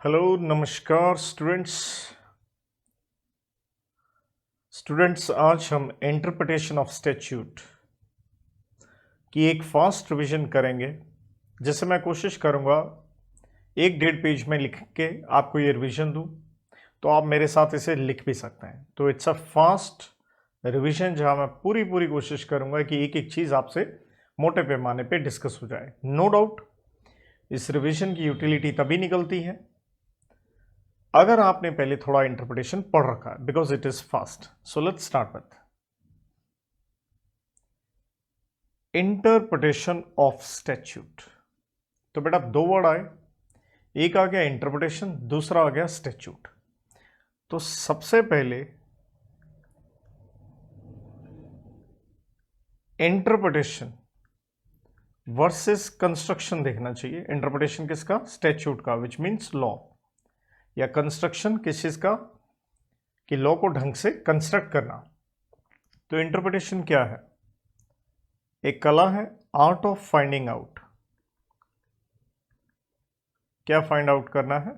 Hello नमस्कार students आज हम इंटरप्रिटेशन ऑफ स्टैट्यूट की एक फास्ट रिवीजन करेंगे। जैसे मैं कोशिश करूंगा 1-1.5 पेज में लिख के आपको ये रिवीजन दूं, तो आप मेरे साथ इसे लिख भी सकते हैं। तो इट्स अ फास्ट रिवीजन जहां मैं पूरी कोशिश करूंगा कि एक एक चीज़ आपसे मोटे पैमाने पे डिस्कस हो जाए। नो डाउट इस रिवीजन की यूटिलिटी तभी निकलती है अगर आपने पहले थोड़ा इंटरप्रिटेशन पढ़ रखा है, because it is fast. So let's start with interpretation of statute. तो बेटा दो वर्ड आए, एक आ गया इंटरप्रिटेशन, दूसरा आ गया स्टैट्यूट। तो सबसे पहले इंटरप्रिटेशन वर्सेस कंस्ट्रक्शन देखना चाहिए। इंटरप्रिटेशन किसका? स्टैट्यूट का, विच मीन्स लॉ, या कंस्ट्रक्शन किस चीज का? कि लॉ को ढंग से कंस्ट्रक्ट करना। तो इंटरप्रिटेशन क्या है? एक कला है, आर्ट ऑफ फाइंडिंग आउट। क्या फाइंड आउट करना है?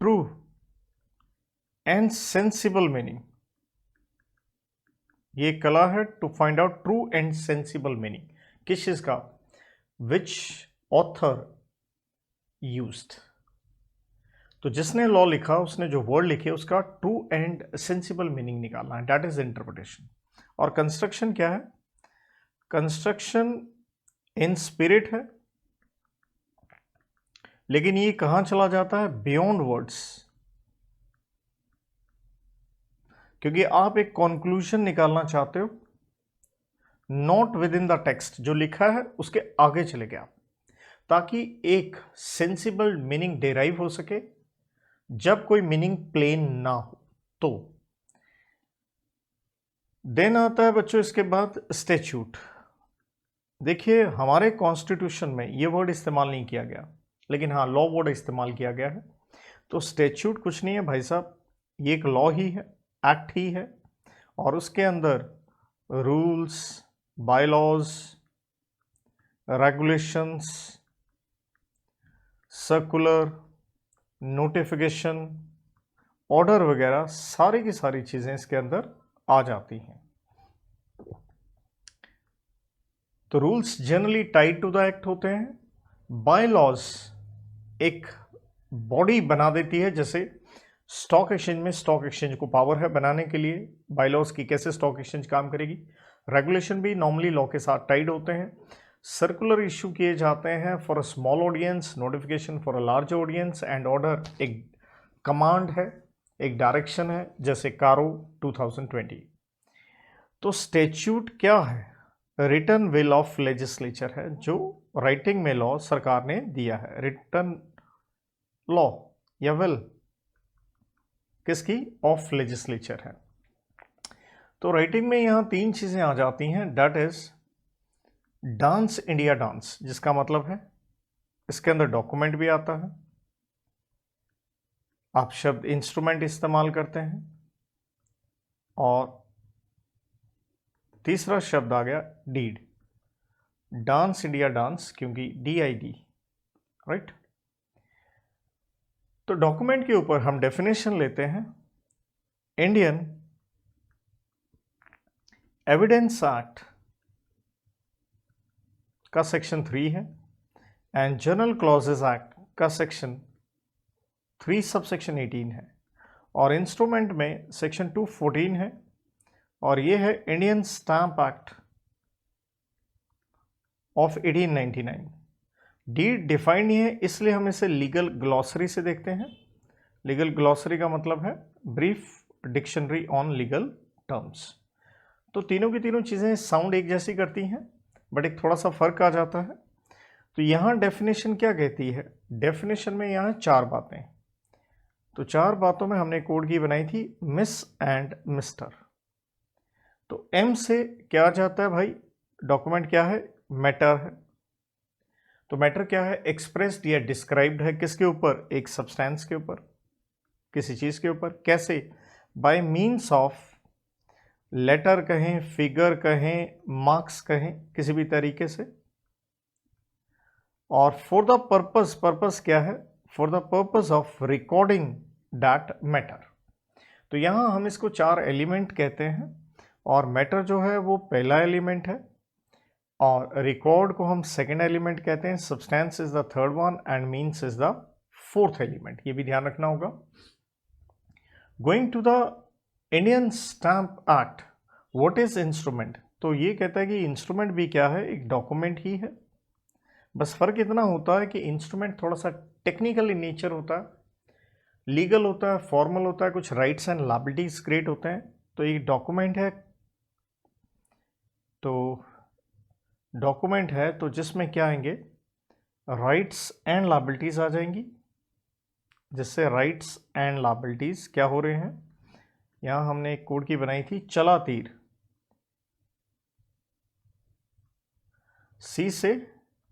True and sensible meaning. ये कला है to find out true and sensible meaning. किस चीज का? Which author used. तो जिसने लॉ लिखा, उसने जो वर्ड लिखे, उसका ट्रू एंड सेंसिबल मीनिंग निकालना है, दैट इज इंटरप्रिटेशन। और कंस्ट्रक्शन क्या है? कंस्ट्रक्शन इन स्पिरिट है, लेकिन ये कहां चला जाता है? Beyond words. क्योंकि आप एक कंक्लूजन निकालना चाहते हो, not with in the text, जो लिखा है उसके आगे चले गए आप, ताकि एक सेंसिबल मीनिंग डेराइव हो सके जब कोई मीनिंग प्लेन ना हो। तो देन आता है बच्चों इसके बाद स्टैट्यूट। देखिए हमारे कॉन्स्टिट्यूशन में ये वर्ड इस्तेमाल नहीं किया गया, लेकिन हाँ लॉ वर्ड इस्तेमाल किया गया है। तो स्टैट्यूट कुछ नहीं है भाई साहब, ये एक लॉ ही है, एक्ट ही है, और उसके अंदर rules, bylaws, regulations, circular, notification, order वगैरह सारी की सारी चीजें इसके अंदर आ जाती हैं। तो rules generally tied to the act होते हैं। बायलॉज एक बॉडी बना देती है, जैसे स्टॉक एक्सचेंज में स्टॉक एक्सचेंज को पावर है बनाने के लिए बायलॉज की, कैसे स्टॉक एक्सचेंज काम करेगी। रेगुलेशन भी नॉर्मली लॉ के साथ टाइड होते हैं। सर्कुलर इशू किए जाते हैं for a small audience, notification for a large audience, and order एक कमांड है, एक डायरेक्शन है, जैसे कारो 2020। तो स्टैट्यूट क्या है? रिटन विल ऑफ लेजिस्लेचर है, जो राइटिंग में लॉ सरकार ने दिया है। रिटन लॉ या विल किसकी? ऑफ लेजिस्लेचर है। तो राइटिंग में यहां तीन चीजें आ जाती हैं, that is dance India dance, जिसका मतलब है इसके अंदर डॉक्यूमेंट भी आता है, आप शब्द इंस्ट्रूमेंट इस्तेमाल करते हैं, और तीसरा शब्द आ गया डीड, डांस इंडिया डांस, क्योंकि DID, राइट। तो डॉक्यूमेंट के ऊपर हम डेफिनेशन लेते हैं। इंडियन एविडेंस एक्ट का सेक्शन 3 है, एंड जनरल क्लॉजेज एक्ट का सेक्शन 3 सबसेक्शन 18 है, और इंस्ट्रूमेंट में सेक्शन 214 है, और ये है Indian Stamp act of 1899। D defined नहीं है, इसलिए हम इसे लीगल ग्लॉसरी से देखते हैं। लीगल ग्लॉसरी का मतलब है brief dictionary on legal terms. तो तीनों की तीनों चीज़ें साउंड एक जैसी करती हैं, बट एक थोड़ा सा फर्क आ जाता है। तो यहाँ डेफिनेशन क्या कहती है? डेफिनेशन में यहाँ 4 बातें। तो 4 बातों में हमने कोड की बनाई थी मिस एंड मिस्टर। तो M से क्या आ जाता है भाई? डॉक्यूमेंट क्या है? मैटर है। तो मैटर क्या है? एक्सप्रेस्ड या डिस्क्राइब्ड है, किसके ऊपर? एक सब्सटेंस के ऊपर, किसी चीज के ऊपर। कैसे? बाय मीन्स ऑफ लेटर कहें, फिगर कहें, मार्क्स कहें, किसी भी तरीके से। और फॉर द पर्पस, पर्पस क्या है? For the purpose of recording that matter. तो यहाँ हम इसको 4 एलिमेंट कहते हैं और मैटर जो है वो पहला एलिमेंट है और रिकॉर्ड को हम सेकेंड एलिमेंट कहते हैं, substance is the third one and means is the fourth element. ये भी ध्यान रखना होगा। Going to the Indian Stamp Act, what is instrument? तो ये कहता है कि इंस्ट्रूमेंट भी क्या है, एक डॉक्यूमेंट ही है। बस फर्क इतना होता है कि इंस्ट्रूमेंट थोड़ा सा टेक्निकल इन नेचर होता है, लीगल होता है, फॉर्मल होता है, कुछ राइट्स एंड लायबिलिटीज क्रिएट होते हैं। तो ये डॉक्यूमेंट है, तो डॉक्यूमेंट है तो जिसमें क्या आएंगे, राइट्स एंड लायबिलिटीज आ जाएंगी, जिससे राइट्स एंड लायबिलिटीज क्या हो रहे हैं। यहां हमने एक कोड की बनाई थी, चला तीर, सी से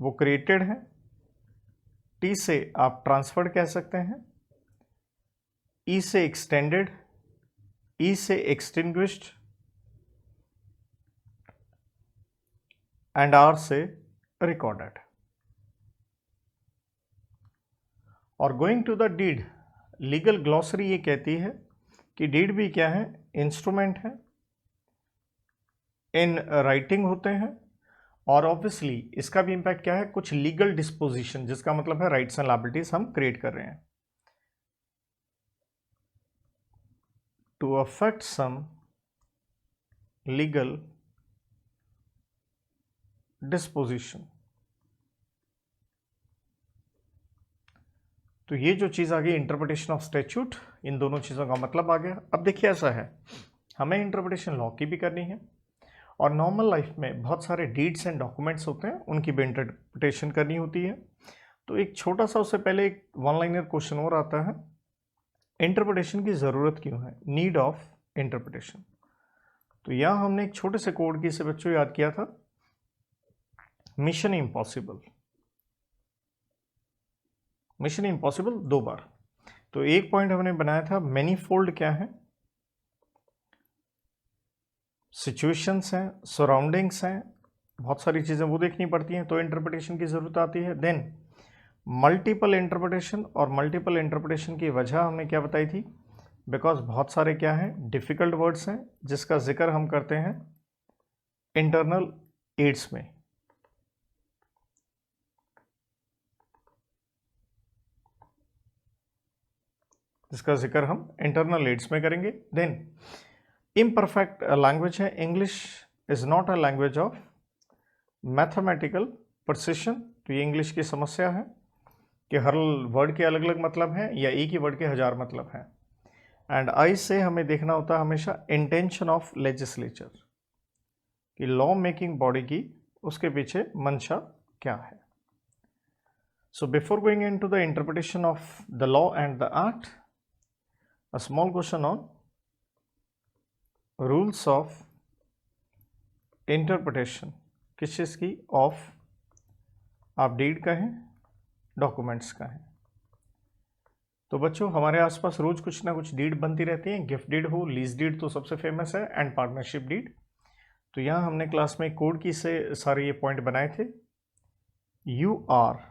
वो क्रिएटेड है, टी से आप ट्रांसफर्ड कह सकते हैं, ई से एक्सटेंडेड, ई से एक्सटिंग्विश्ड एंड आर से रिकॉर्डेड। और going to the deed, legal glossary ये कहती है कि डीड भी क्या है, इंस्ट्रूमेंट है, इन राइटिंग होते हैं और ऑब्वियसली इसका भी इंपैक्ट क्या है, कुछ लीगल डिस्पोजिशन, जिसका मतलब है राइट्स एंड लायबिलिटीज हम क्रिएट कर रहे हैं। To affect some legal disposition. तो ये जो चीज़ आ गई इंटरप्रिटेशन ऑफ स्टैट्यूट, इन दोनों चीज़ों का मतलब आ गया। अब देखिए ऐसा है, हमें इंटरप्रिटेशन लॉ की भी करनी है और नॉर्मल लाइफ में बहुत सारे डीड्स एंड डॉक्यूमेंट्स होते हैं, उनकी भी इंटरप्रिटेशन करनी होती है। तो एक छोटा सा उससे पहले एक वन लाइनर क्वेश्चन और आता है, इंटरप्रिटेशन की ज़रूरत क्यों है, नीड ऑफ इंटरप्रिटेशन। तो यहाँ हमने एक छोटे से कोड की से बच्चों याद किया था, मिशन इम्पॉसिबल, मिशन इम्पॉसिबल 2 बार। तो एक पॉइंट हमने बनाया था, मैनीफोल्ड क्या है, सिचुएशंस हैं, सराउंडिंग्स हैं, बहुत सारी चीज़ें वो देखनी पड़ती हैं, तो इंटरप्रिटेशन की ज़रूरत आती है। देन मल्टीपल इंटरप्रिटेशन, और मल्टीपल इंटरप्रिटेशन की वजह हमने क्या बताई थी, बिकॉज बहुत सारे क्या हैं, डिफ़िकल्ट वर्ड्स हैं, जिसका जिक्र हम करते हैं इंटरनल एड्स में। जिसका जिक्र हम इंटरनल एड्स में करेंगे। देन इम्परफेक्ट लैंग्वेज है, English is not a language of mathematical precision. तो ये इंग्लिश की समस्या है कि हर वर्ड के अलग अलग मतलब हैं या एक ही वर्ड के 1000 मतलब हैं। एंड आई से हमें देखना होता है हमेशा इंटेंशन ऑफ लेजिस्लेचर, कि लॉ मेकिंग बॉडी की उसके पीछे मंशा क्या है। So before going into the interpretation of the law and the act, a small question on rules of interpretation, किस चीज़ की, ऑफ, आप डीड का है, डॉक्यूमेंट्स का है। तो बच्चों हमारे आसपास रोज कुछ ना कुछ डीड बनती रहती हैं, गिफ्ट डीड हो, लीज डीड तो सबसे फेमस है, एंड पार्टनरशिप डीड। तो यहाँ हमने क्लास में कोड की से सारे ये पॉइंट बनाए थे। You are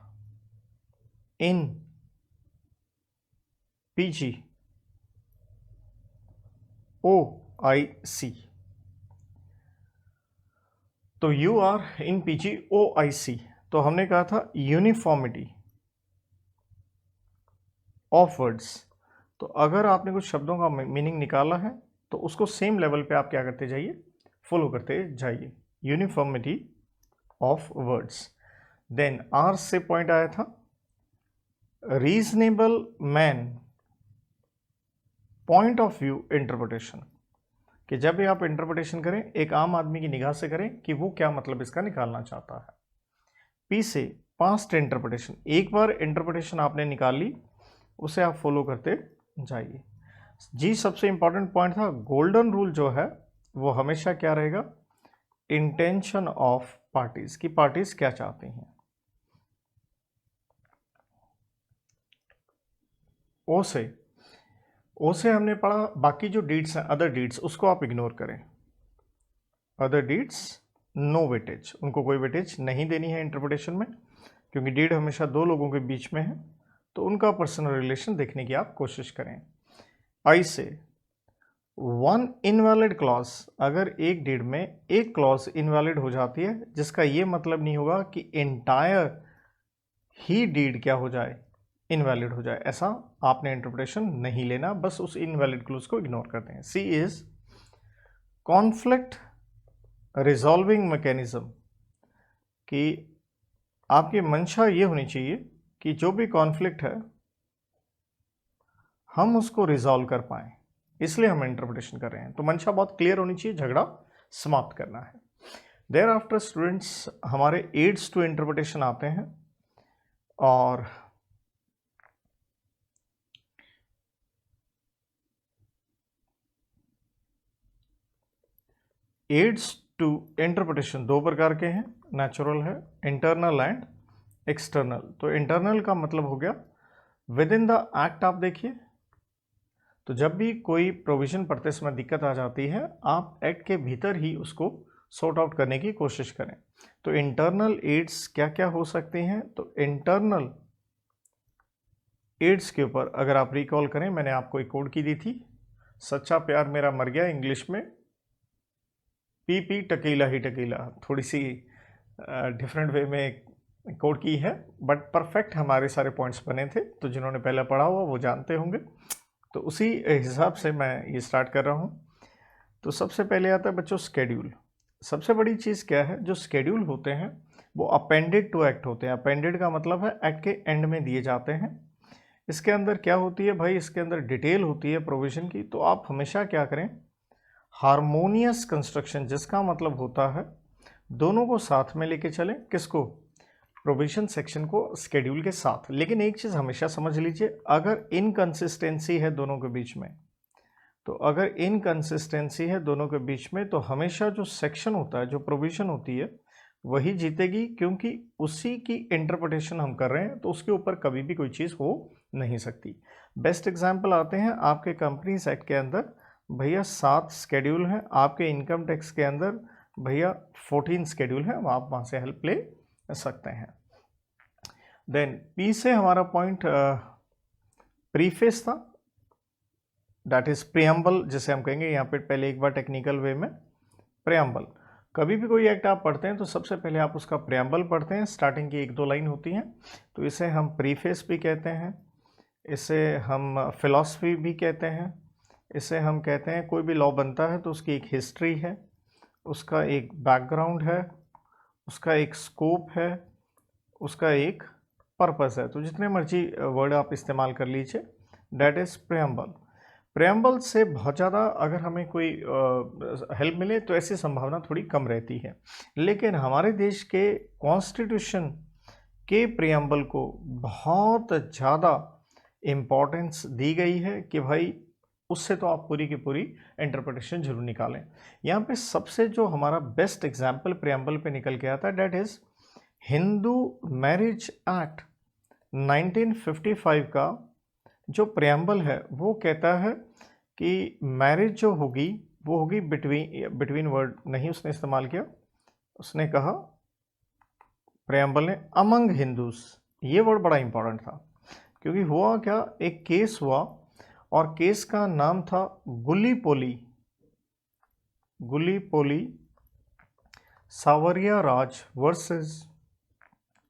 in PG OIC, तो you are in PG OIC, तो हमने कहा था यूनिफॉर्मिटी ऑफ वर्ड्स। तो अगर आपने कुछ शब्दों का मीनिंग निकाला है तो उसको सेम लेवल पे आप क्या करते जाइए, फॉलो करते जाइए, uniformity of words. Then R से पॉइंट आया था reasonable man point of view interpretation, कि जब भी आप इंटरप्रिटेशन करें एक आम आदमी की निगाह से करें कि वो क्या मतलब इसका निकालना चाहता है। पी से पास्ट इंटरप्रिटेशन, एक बार इंटरप्रिटेशन आपने निकाल ली उसे आप फॉलो करते जाइए। जी सबसे इंपॉर्टेंट पॉइंट था, गोल्डन रूल जो है वो हमेशा क्या रहेगा, इंटेंशन ऑफ पार्टीज, की पार्टीज क्या चाहती हैं। ओ से हमने पढ़ा, बाकी जो डीड्स हैं अदर डीड्स उसको आप इग्नोर करें, अदर डीड्स नो वेटेज, उनको कोई वेटेज नहीं देनी है इंटरप्रिटेशन में, क्योंकि डीड हमेशा दो लोगों के बीच में है, तो उनका पर्सनल रिलेशन देखने की आप कोशिश करें। आई से वन इनवैलिड क्लॉज, अगर एक डीड में एक क्लॉज इनवैलिड हो जाती है, जिसका ये मतलब नहीं होगा कि एंटायर ही डीड क्या हो जाए, इनवैलिड हो जाए, ऐसा आपने इंटरप्रिटेशन नहीं लेना, बस उस इनवैलिड क्लॉज को इग्नोर करते हैं। सी इज कॉन्फ्लिक्ट रिजॉल्विंग मैकेनिज्म, कि आपकी मंशा ये होनी चाहिए कि जो भी कॉन्फ्लिक्ट है हम उसको रिजॉल्व कर पाए, इसलिए हम इंटरप्रिटेशन कर रहे हैं। तो मंशा बहुत क्लियर होनी चाहिए, झगड़ा समाप्त करना है। देयर आफ्टर स्टूडेंट्स हमारे एड्स टू इंटरप्रिटेशन आते हैं, और एड्स टू इंटरप्रिटेशन दो प्रकार के हैं, नेचुरल है, इंटरनल एंड एक्सटर्नल। तो इंटरनल का मतलब हो गया विद इन द एक्ट। आप देखिए, तो जब भी कोई प्रोविजन पढ़ते समय दिक्कत आ जाती है, आप एक्ट के भीतर ही उसको सॉर्ट आउट करने की कोशिश करें। तो इंटरनल एड्स क्या क्या हो सकती हैं? तो इंटरनल एड्स के ऊपर अगर आप रिकॉल करें, मैंने आपको एक कोड की दी थी, सच्चा प्यार मेरा मर गया, इंग्लिश में पी पी टकीला ही टकीला, थोड़ी सी डिफरेंट वे में कोड की है, बट परफेक्ट हमारे सारे पॉइंट्स बने थे। तो जिन्होंने पहले पढ़ा हुआ वो जानते होंगे, तो उसी हिसाब से मैं ये स्टार्ट कर रहा हूँ। तो सबसे पहले आता है बच्चों स्केड्यूल। सबसे बड़ी चीज़ क्या है, जो स्केड्यूल होते हैं वो अपेंडेड टू एक्ट होते हैं। अपेंडेड का मतलब है एक्ट के एंड में दिए जाते हैं। इसके अंदर क्या होती है भाई, इसके अंदर डिटेल होती है प्रोविजन की। तो आप हमेशा क्या करें, हारमोनियस कंस्ट्रक्शन, जिसका मतलब होता है दोनों को साथ में लेके चलें, किसको, प्रोविजन सेक्शन को स्केड्यूल के साथ। लेकिन एक चीज़ हमेशा समझ लीजिए, अगर इनकंसिस्टेंसी है दोनों के बीच में, तो अगर इनकंसिस्टेंसी है दोनों के बीच में, तो हमेशा जो सेक्शन होता है, जो प्रोविजन होती है, वही जीतेगी, क्योंकि उसी की इंटरप्रिटेशन हम कर रहे हैं, तो उसके ऊपर कभी भी कोई चीज़ हो नहीं सकती। बेस्ट एग्जाम्पल आते हैं आपके कंपनीज एक्ट के अंदर, भैया 7 स्केड्यूल हैं। आपके इनकम टैक्स के अंदर भैया 14 स्केड्यूल हैं, आप वहाँ से हेल्प ले सकते हैं। देन पी से हमारा पॉइंट प्रीफेस था, दैट इज प्रियम्बल, जिसे हम कहेंगे यहाँ पे पहले एक बार टेक्निकल वे में प्रियम्बल। कभी भी कोई एक्ट आप पढ़ते हैं तो सबसे पहले आप उसका प्रियम्बल पढ़ते हैं, स्टार्टिंग की 1-2 लाइन होती हैं, तो इसे हम प्रीफेस भी कहते हैं, इसे हम फिलॉसफी भी कहते हैं, इसे हम कहते हैं कोई भी लॉ बनता है तो उसकी एक हिस्ट्री है, उसका एक बैकग्राउंड है, उसका एक स्कोप है, उसका एक पर्पस है। तो जितने मर्जी वर्ड आप इस्तेमाल कर लीजिए, डैट इज़ प्रेम्बल। प्रेम्बल से बहुत ज़्यादा अगर हमें कोई हेल्प मिले तो ऐसी संभावना थोड़ी कम रहती है, लेकिन हमारे देश के कॉन्स्टिट्यूशन के प्रेम्बल को बहुत ज़्यादा इम्पोर्टेंस दी गई है कि भाई उससे तो आप पूरी की पूरी इंटरप्रिटेशन जरूर निकालें। यहाँ पे सबसे जो हमारा बेस्ट एग्जाम्पल प्रेम्बल पे निकल के आता है, that is Hindu marriage act 1955 का जो प्रेम्बल है, वो कहता है कि मैरिज जो होगी वो होगी बिटवीन वर्ड नहीं उसने इस्तेमाल किया, उसने कहा प्रेम्बल ने अमंग हिंदूज। ये वर्ड बड़ा इंपॉर्टेंट था, क्योंकि हुआ क्या, एक केस हुआ और केस का नाम था गुली पोली सावरिया राज वर्सेस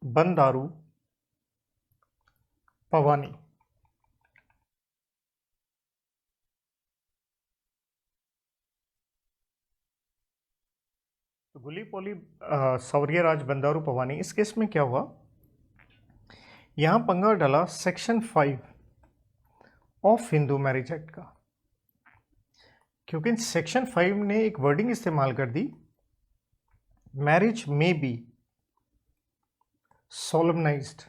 बंदारू पवानी। तो गुली पोली सावरिया राज बंदारू पवानी, इस केस में क्या हुआ, यहां पंगा डाला section 5 of Hindu marriage act का, क्योंकि सेक्शन 5 ने एक वर्डिंग इस्तेमाल कर दी, मैरिज में बी सोलमनाइज्ड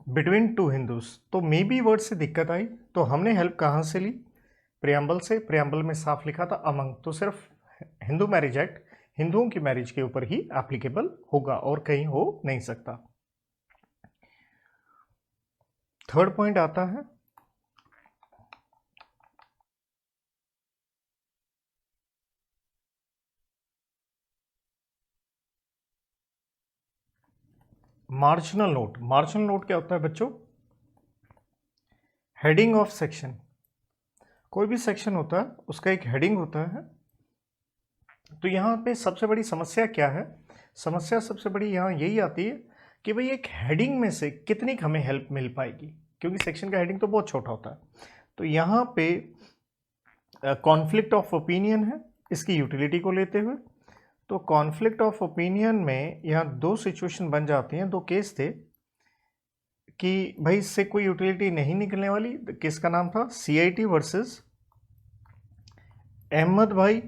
बिटवीन टू हिंदूज। तो मे बी वर्ड से दिक्कत आई, तो हमने हेल्प कहाँ से ली, प्रियम्बल से। प्रियम्बल में साफ लिखा था अमंग, तो सिर्फ हिंदू मैरिज एक्ट हिंदुओं की मैरिज के ऊपर ही एप्लीकेबल होगा और कहीं हो नहीं सकता। थर्ड पॉइंट आता है मार्जिनल नोट, मार्जिनल नोट क्या होता है बच्चों? Heading of section. कोई भी सेक्शन होता है उसका एक हेडिंग होता है। तो यहाँ पे सबसे बड़ी समस्या क्या है? समस्या सबसे बड़ी यहाँ यही आती है कि भाई एक हेडिंग में से कितनी हमें हेल्प मिल पाएगी, क्योंकि सेक्शन का हेडिंग तो बहुत छोटा होता है। तो यहाँ पे कॉन्फ्लिक्ट ऑफ ओपिनियन है इसकी यूटिलिटी को लेते हुए। तो कॉन्फ्लिक्ट ऑफ ओपिनियन में यहाँ दो सिचुएशन बन जाती हैं, दो केस थे कि भाई इससे कोई यूटिलिटी नहीं निकलने वाली। केस का नाम था CIT वर्सेस अहमद भाई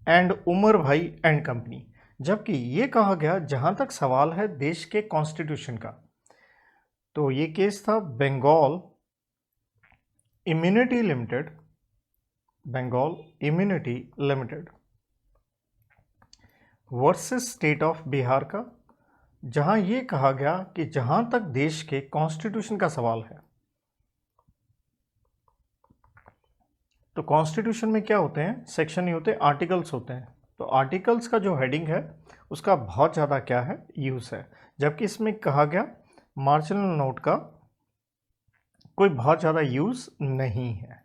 एंड उमर भाई एंड कंपनी। जबकि ये कहा गया जहां तक सवाल है देश के कॉन्स्टिट्यूशन का, तो ये केस था Bengal immunity limited, Bengal immunity limited versus state of Bihar का, जहां ये कहा गया कि जहां तक देश के कॉन्स्टिट्यूशन का सवाल है, तो कॉन्स्टिट्यूशन में क्या होते हैं? सेक्शन नहीं होते, आर्टिकल्स होते हैं। तो आर्टिकल्स का जो हेडिंग है उसका बहुत ज़्यादा क्या है? यूज़ है। जबकि इसमें कहा गया मार्जिनल नोट का कोई बहुत ज़्यादा यूज़ नहीं है।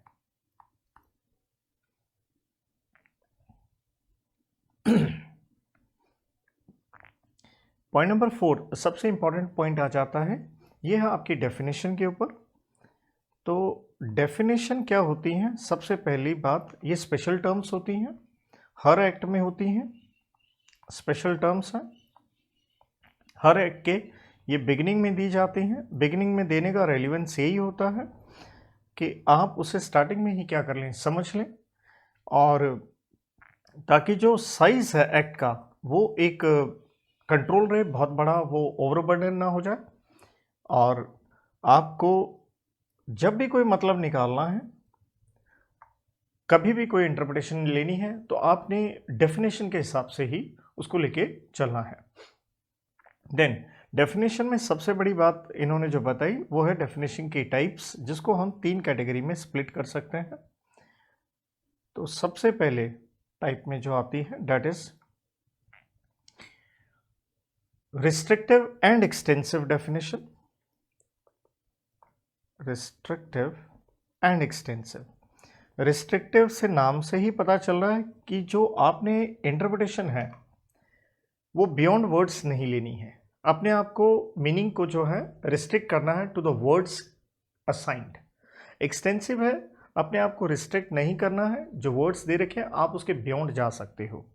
पॉइंट नंबर 4, सबसे इंपॉर्टेंट पॉइंट आ जाता है, ये है आपकी डेफिनेशन के ऊपर। तो डेफिनेशन क्या होती हैं? सबसे पहली बात, ये स्पेशल टर्म्स होती हैं, हर एक्ट में होती हैं, स्पेशल टर्म्स हैं हर एक्ट के। ये बिगिनिंग में दी जाती हैं। बिगिनिंग में देने का रेलिवेंस यही होता है कि आप उसे स्टार्टिंग में ही क्या कर लें, समझ लें, और ताकि जो साइज है एक्ट का वो एक कंट्रोल रहे, बहुत बड़ा वो ओवरबर्डन ना हो जाए। और आपको जब भी कोई मतलब निकालना है, कभी भी कोई इंटरप्रिटेशन लेनी है, तो आपने डेफिनेशन के हिसाब से ही उसको लेके चलना है। देन डेफिनेशन में सबसे बड़ी बात इन्होंने जो बताई वो है डेफिनेशन की टाइप्स, जिसको हम 3 कैटेगरी में स्प्लिट कर सकते हैं। तो सबसे पहले टाइप में जो आती है that is restrictive and extensive definition. Restrictive and extensive. Restrictive से नाम से ही पता चल रहा है कि जो आपने इंटरप्रिटेशन है वो बियॉन्ड वर्ड्स नहीं लेनी है, अपने आप को मीनिंग को जो है रिस्ट्रिक्ट करना है to the words assigned. Extensive है, अपने आप को रिस्ट्रिक्ट नहीं करना है, जो वर्ड्स दे रखे हैं आप उसके बियॉन्ड जा सकते हो।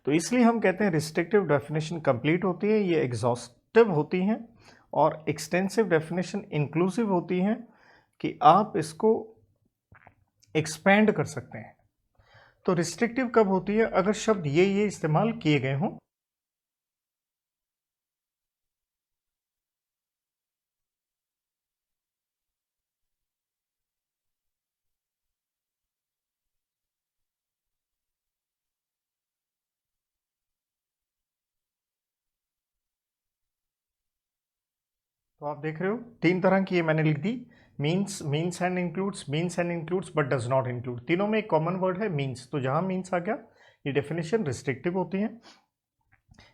तो इसलिए हम कहते हैं रिस्ट्रिक्टिव डेफिनेशन कंप्लीट होती है, ये एग्जॉस्टिव होती हैं, और एक्सटेंसिव डेफिनेशन इंक्लूसिव होती हैं कि आप इसको एक्सपेंड कर सकते हैं। तो रिस्ट्रिक्टिव कब होती है? अगर शब्द ये इस्तेमाल किए गए हों। तो आप देख रहे हो 3 तरह की ये मैंने लिख दी, means, means and includes, means and includes but does not include. तीनों में एक कॉमन वर्ड है मीन्स, तो जहां मीन्स आ गया ये डेफिनेशन रिस्ट्रिक्टिव होती है।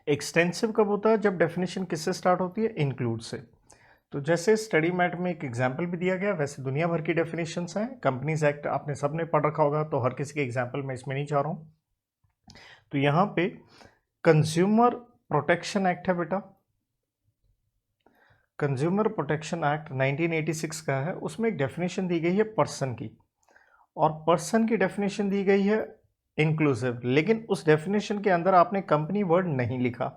एक्सटेंसिव कब होता है? जब डेफिनेशन किससे स्टार्ट होती है? इंक्लूड से। तो जैसे स्टडी मैट में एक एग्जाम्पल भी दिया गया, वैसे दुनिया भर की डेफिनेशंस हैं। कंपनीज एक्ट आपने सबने पढ़ रखा होगा, तो हर किसी के एग्जाम्पल मैं इसमें नहीं चाह रहा हूँ। तो यहाँ पे कंज्यूमर प्रोटेक्शन एक्ट है बेटा, कंज्यूमर प्रोटेक्शन एक्ट 1986 का है। उसमें एक डेफिनेशन दी गई है पर्सन की, और पर्सन की डेफिनेशन दी गई है इंक्लूसिव, लेकिन उस डेफिनेशन के अंदर आपने कंपनी वर्ड नहीं लिखा।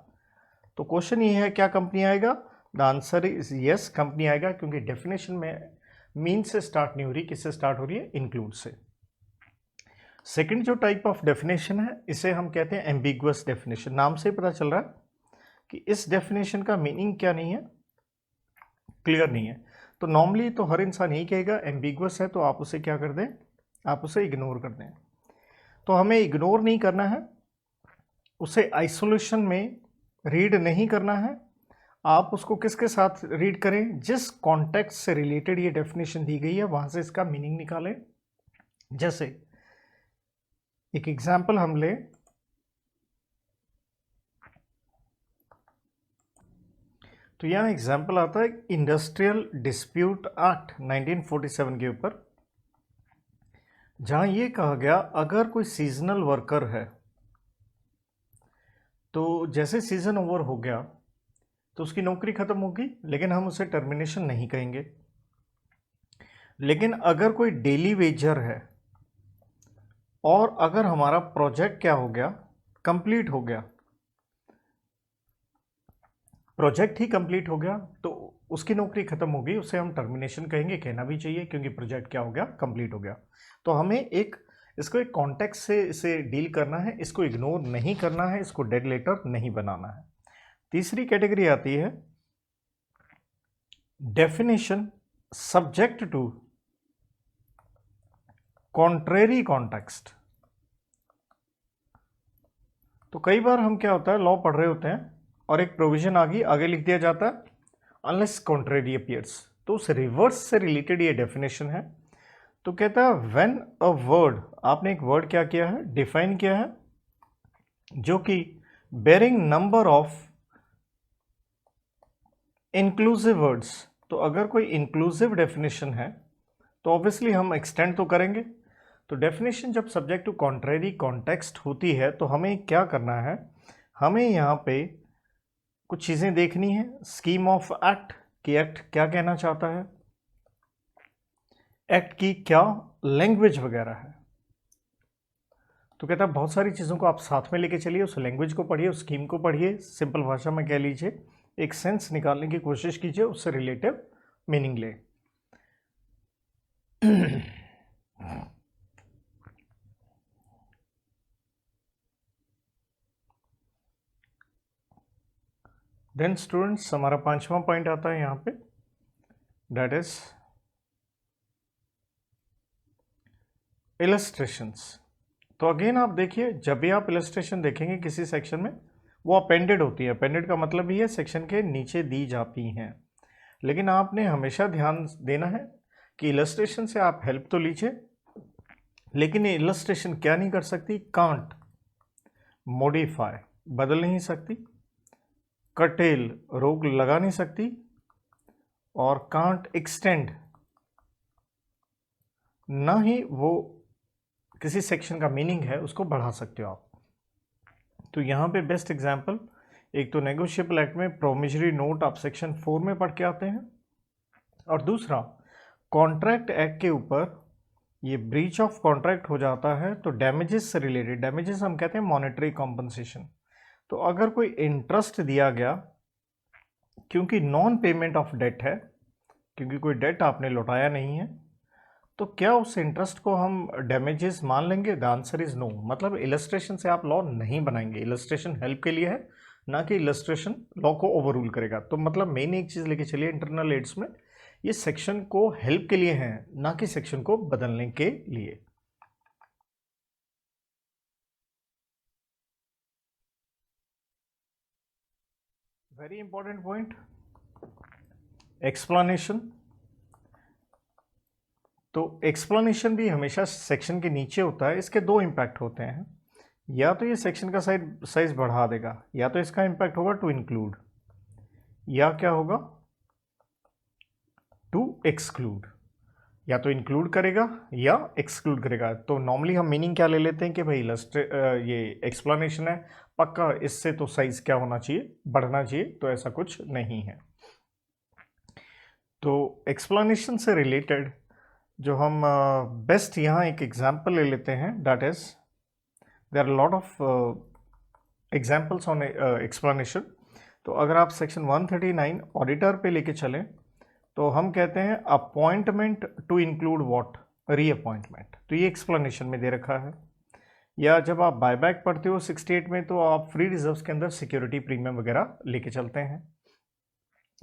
तो क्वेश्चन ये है क्या कंपनी आएगा? The answer is yes, company आएगा, क्योंकि डेफिनेशन में मीन से स्टार्ट नहीं हो रही, किससे स्टार्ट हो रही है? इंक्लूड से। सेकंड जो टाइप ऑफ डेफिनेशन है इसे हम कहते हैं एम्बिगुअस डेफिनेशन। नाम से ही पता चल रहा है कि इस डेफिनेशन का मीनिंग क्या नहीं है, क्लियर नहीं है। तो नॉर्मली तो हर इंसान यही कहेगा एम्बिगुअस है, तो आप उसे क्या कर दें? आप उसे इग्नोर कर दें। तो हमें इग्नोर नहीं करना है, उसे आइसोलेशन में रीड नहीं करना है। आप उसको किसके साथ रीड करें? जिस कॉन्टेक्स्ट से रिलेटेड ये डेफिनेशन दी गई है वहां से इसका मीनिंग निकालें। जैसे एक एग्जाम्पल हम लें, तो यहाँ एग्जाम्पल आता है इंडस्ट्रियल डिस्प्यूट एक्ट 1947 के ऊपर, जहाँ ये कहा गया अगर कोई सीजनल वर्कर है तो जैसे सीजन ओवर हो गया तो उसकी नौकरी खत्म होगी, लेकिन हम उसे टर्मिनेशन नहीं कहेंगे। लेकिन अगर कोई डेली वेजर है और अगर हमारा प्रोजेक्ट क्या हो गया, कंप्लीट हो गया, प्रोजेक्ट ही कंप्लीट हो गया, तो उसकी नौकरी खत्म हो गई, उसे हम टर्मिनेशन कहेंगे, कहना भी चाहिए क्योंकि प्रोजेक्ट क्या हो गया, कंप्लीट हो गया। तो हमें इसको एक कॉन्टेक्स्ट से इसे डील करना है, इसको इग्नोर नहीं करना है, इसको डेड लेटर नहीं बनाना है। तीसरी कैटेगरी आती है definition subject to contrary context. तो कई बार हम क्या होता है, लॉ पढ़ रहे होते हैं और एक प्रोविजन आ गई, आगे लिख दिया जाता है अनलेस कॉन्ट्रेरी अपीयर्स, तो उस रिवर्स से रिलेटेड ये डेफिनेशन है। तो कहता है व्हेन अ वर्ड, आपने एक वर्ड क्या किया है, डिफाइन किया है, जो कि bearing number of inclusive words. तो अगर कोई इंक्लूसिव डेफिनेशन है तो ऑब्वियसली हम एक्सटेंड तो करेंगे। तो डेफिनेशन जब सब्जेक्ट टू कॉन्ट्रेरी कॉन्टेक्स्ट होती है तो हमें क्या करना है, हमें यहाँ पे कुछ चीज़ें देखनी है। स्कीम ऑफ एक्ट कि एक्ट क्या कहना चाहता है, एक्ट की क्या लैंग्वेज वगैरह है। तो कहता है बहुत सारी चीज़ों को आप साथ में लेके चलिए, उस लैंग्वेज को पढ़िए, उस स्कीम को पढ़िए, सिंपल भाषा में कह लीजिए, एक सेंस निकालने की कोशिश कीजिए, उससे रिलेटिव मीनिंग ले। देन स्टूडेंट्स हमारा 5वां पॉइंट आता है यहाँ पे, दैट इज इलस्ट्रेशंस। तो अगेन आप देखिए, जब भी आप इलस्ट्रेशन देखेंगे किसी सेक्शन में, वो अपेंडेड होती है। अपेंडेड का मतलब ही है सेक्शन के नीचे दी जाती हैं। लेकिन आपने हमेशा ध्यान देना है कि इलस्ट्रेशन से आप हेल्प तो लीजिए, लेकिन ये इलस्ट्रेशन क्या नहीं कर सकती, कांट मॉडिफाई, बदल नहीं सकती, कटेल रोक लगा नहीं सकती, और कांट एक्सटेंड, ना ही वो किसी सेक्शन का मीनिंग है उसको बढ़ा सकते हो आप। तो यहाँ पे बेस्ट एग्जांपल, एक तो नेगोशिएबल एक्ट में प्रोमिजरी नोट आप सेक्शन 4 में पढ़ के आते हैं, और दूसरा कॉन्ट्रैक्ट एक्ट के ऊपर ये ब्रीच ऑफ कॉन्ट्रैक्ट हो जाता है तो डैमेजेस से रिलेटेड, डैमेजेस हम कहते हैं मॉनेटरी कॉम्पनसेशन। तो अगर कोई इंटरेस्ट दिया गया क्योंकि नॉन पेमेंट ऑफ डेट है, क्योंकि कोई डेट आपने लौटाया नहीं है, तो क्या उस इंटरेस्ट को हम डैमेजेस मान लेंगे? The answer is no. मतलब इलस्ट्रेशन से आप लॉ नहीं बनाएंगे, इलस्ट्रेशन हेल्प के लिए है, ना कि इलस्ट्रेशन लॉ को ओवररूल करेगा। तो मतलब मेन एक चीज़ लेके चलिए इंटरनल एड्स में, ये सेक्शन को हेल्प के लिए है, ना कि सेक्शन को बदलने के लिए। Very important point, explanation. तो एक्सप्लेनेशन भी हमेशा सेक्शन के नीचे होता है। इसके दो इम्पैक्ट होते हैं, या तो ये सेक्शन का साइज बढ़ा देगा, या तो इसका इम्पैक्ट होगा टू इंक्लूड, या क्या होगा टू एक्सक्लूड। या तो इंक्लूड करेगा या एक्सक्लूड करेगा। तो नॉर्मली हम मीनिंग क्या ले लेते हैं कि भाई ये एक्सप्लेनेशन है, पक्का इससे तो साइज क्या होना चाहिए, बढ़ना चाहिए, तो ऐसा कुछ नहीं है। तो एक्सप्लेनेशन से रिलेटेड जो हम बेस्ट यहाँ एक एग्जाम्पल ले लेते हैं, that is there are lot of examples on explanation. तो अगर आप सेक्शन 139 ऑडिटर पे लेके चलें तो हम कहते हैं appointment to include what, reappointment. तो ये एक्सप्लेनेशन में दे रखा है। या जब आप बायबैक पढ़ते हो 68 में, तो आप फ्री रिजर्व्स के अंदर सिक्योरिटी प्रीमियम वगैरह लेके चलते हैं।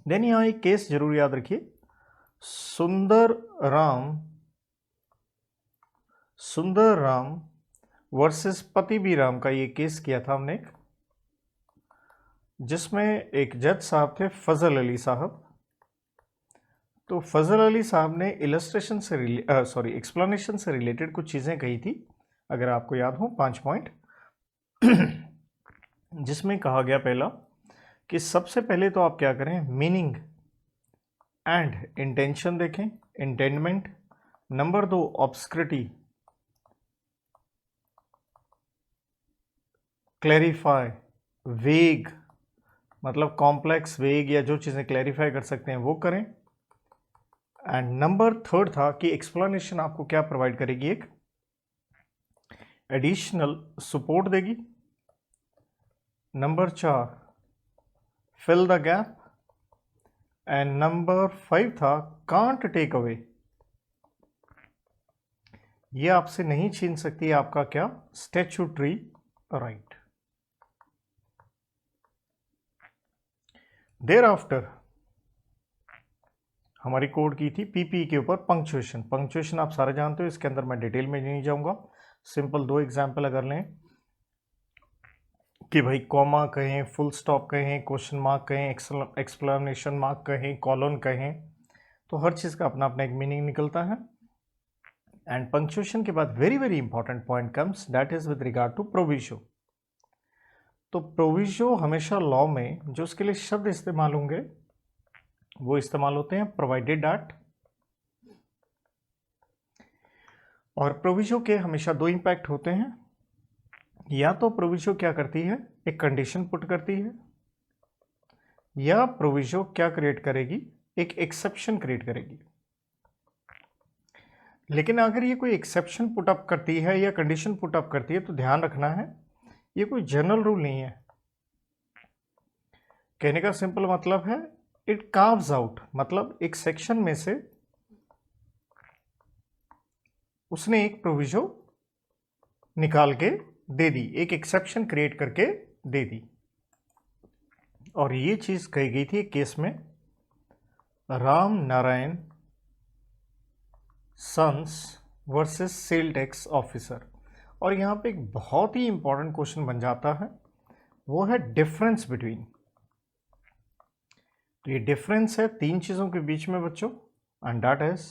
देन यहाँ एक केस जरूर याद रखिए, सुंदर राम वर्सेस पतिबीराम का ये केस किया था हमने, जिसमें एक जज साहब थे फजल अली साहब। तो फजल अली साहब ने इलस्ट्रेशन से एक्सप्लेनेशन से रिलेटेड कुछ चीज़ें कही थी, अगर आपको याद हो 5 पॉइंट, जिसमें कहा गया पहला कि सबसे पहले तो आप क्या करें, मीनिंग एंड इंटेंशन देखें, इंटेंडमेंट। नंबर 2 ऑब्स्क्रिटी, क्लैरिफाई, वेग मतलब कॉम्प्लेक्स, वेग या जो चीज़ें क्लैरिफाई कर सकते हैं वो करें। एंड नंबर 3 था कि एक्सप्लेनेशन आपको क्या प्रोवाइड करेगी, एक एडिशनल सपोर्ट देगी। Number 4 fill the gap. And number 5 था कांट टेक अवे, ये आपसे नहीं छीन सकती आपका क्या, स्टैट्यूटरी राइट। देयर आफ्टर हमारी कोड की थी पीपी के ऊपर पंक्चुएशन। पंक्चुएशन आप सारे जानते हो, इसके अंदर मैं डिटेल में नहीं जाऊंगा। सिंपल 2 एग्जाम्पल अगर लें कि भाई कॉमा कहें, फुल स्टॉप कहें, क्वेश्चन मार्क कहें, एक्सप्लेनेशन मार्क कहें, कॉलन कहें, तो हर चीज़ का अपना अपना एक मीनिंग निकलता है। एंड पंक्चुएशन के बाद very very important point comes, that is with regard to proviso. तो प्रोविजो हमेशा लॉ में जो उसके लिए शब्द इस्तेमाल होंगे वो इस्तेमाल होते हैं प्रोवाइडेड एट। और प्रोविजो के हमेशा 2 इंपैक्ट होते हैं, या तो प्रोविजो क्या करती है, एक कंडीशन पुट करती है, या प्रोविजो क्या क्रिएट करेगी, एक एक्सेप्शन क्रिएट करेगी। लेकिन अगर ये कोई एक्सेप्शन पुटअप करती है या कंडीशन पुटअप करती है तो ध्यान रखना है ये कोई जनरल रूल नहीं है। कहने का सिंपल मतलब है इट कार्व्स आउट, मतलब एक सेक्शन में से उसने एक प्रोविजो निकाल के दे दी, एक एक्सेप्शन क्रिएट करके दे दी। और ये चीज कही गई थी केस में Ram Narayan sons versus sale tax officer. और यहां पे एक बहुत ही इंपॉर्टेंट क्वेश्चन बन जाता है, वो है डिफरेंस बिटवीन। तो ये डिफरेंस है 3 चीजों के बीच में बच्चों, एंड दैट इज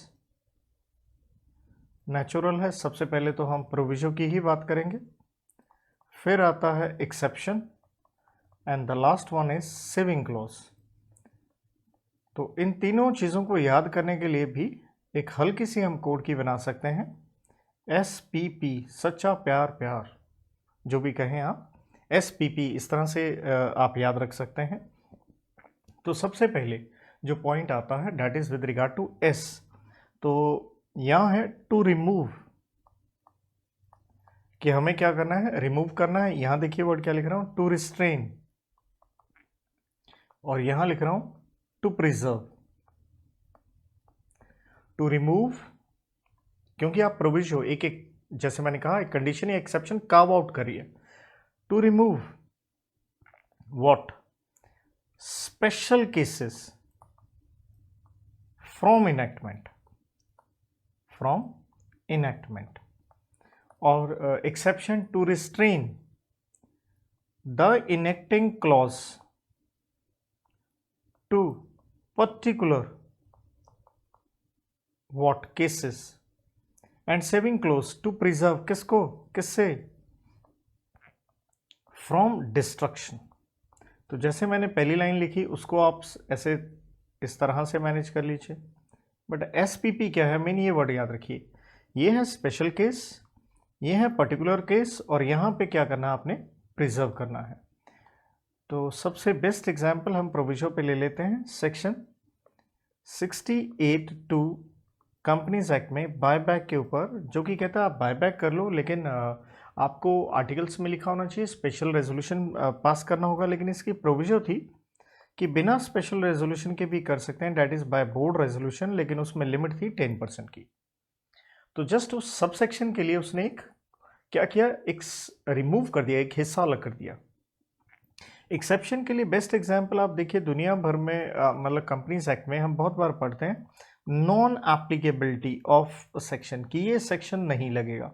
नेचुरल है। सबसे पहले तो हम प्रोविजो की ही बात करेंगे, फिर आता है exception, and the last one is saving clause. तो इन तीनों चीज़ों को याद करने के लिए भी एक हल्की सी हम कोड की बना सकते हैं, SPP, सच्चा प्यार प्यार, जो भी कहें आप, SPP इस तरह से आप याद रख सकते हैं। तो सबसे पहले जो पॉइंट आता है that is with regard to S। तो यहां है टू रिमूव, कि हमें क्या करना है, रिमूव करना है। यहां देखिए वर्ड क्या लिख रहा हूं, टू रिस्ट्रेन, और यहां लिख रहा हूं टू प्रिजर्व। टू रिमूव क्योंकि आप प्रोविजो एक एक, जैसे मैंने कहा, एक कंडीशन या एक्सेप्शन कार्व आउट करिए। To remove what, special cases from enactment, from enactment. और exception to restrain the enacting clause to particular what cases, and saving clause to preserve, किसको, किससे, फ्रॉम डिस्ट्रक्शन। तो जैसे मैंने पहली लाइन लिखी उसको आप ऐसे इस तरह से मैनेज कर लीजिए। बट SPP क्या है, मेन ये वर्ड याद रखिए, ये है स्पेशल केस, ये है पर्टिकुलर केस, और यहां पे क्या करना है आपने, प्रिजर्व करना है। तो सबसे बेस्ट एग्जांपल हम प्रोविजो पे ले लेते हैं, सेक्शन 68(2) कंपनीज एक्ट में बायबैक के ऊपर, जो कि कहता है आप बायबैक कर लो, लेकिन आपको आर्टिकल्स में लिखा होना चाहिए स्पेशल रेजोल्यूशन पास करना होगा। लेकिन इसकी प्रोविजो थी कि बिना स्पेशल रेजोल्यूशन के भी कर सकते हैं, that is by board resolution, लेकिन उसमें लिमिट थी 10% की। तो जस्ट उस सबसेक्शन के लिए उसने एक क्या किया, एक रिमूव कर दिया, एक हिस्सा अलग कर दिया। एक्सेप्शन के लिए बेस्ट एग्जांपल आप देखिए, दुनिया भर में मतलब कंपनीज एक्ट में हम बहुत बार पढ़ते हैं नॉन एप्लीकेबिलिटी ऑफ सेक्शन, की ये सेक्शन नहीं लगेगा।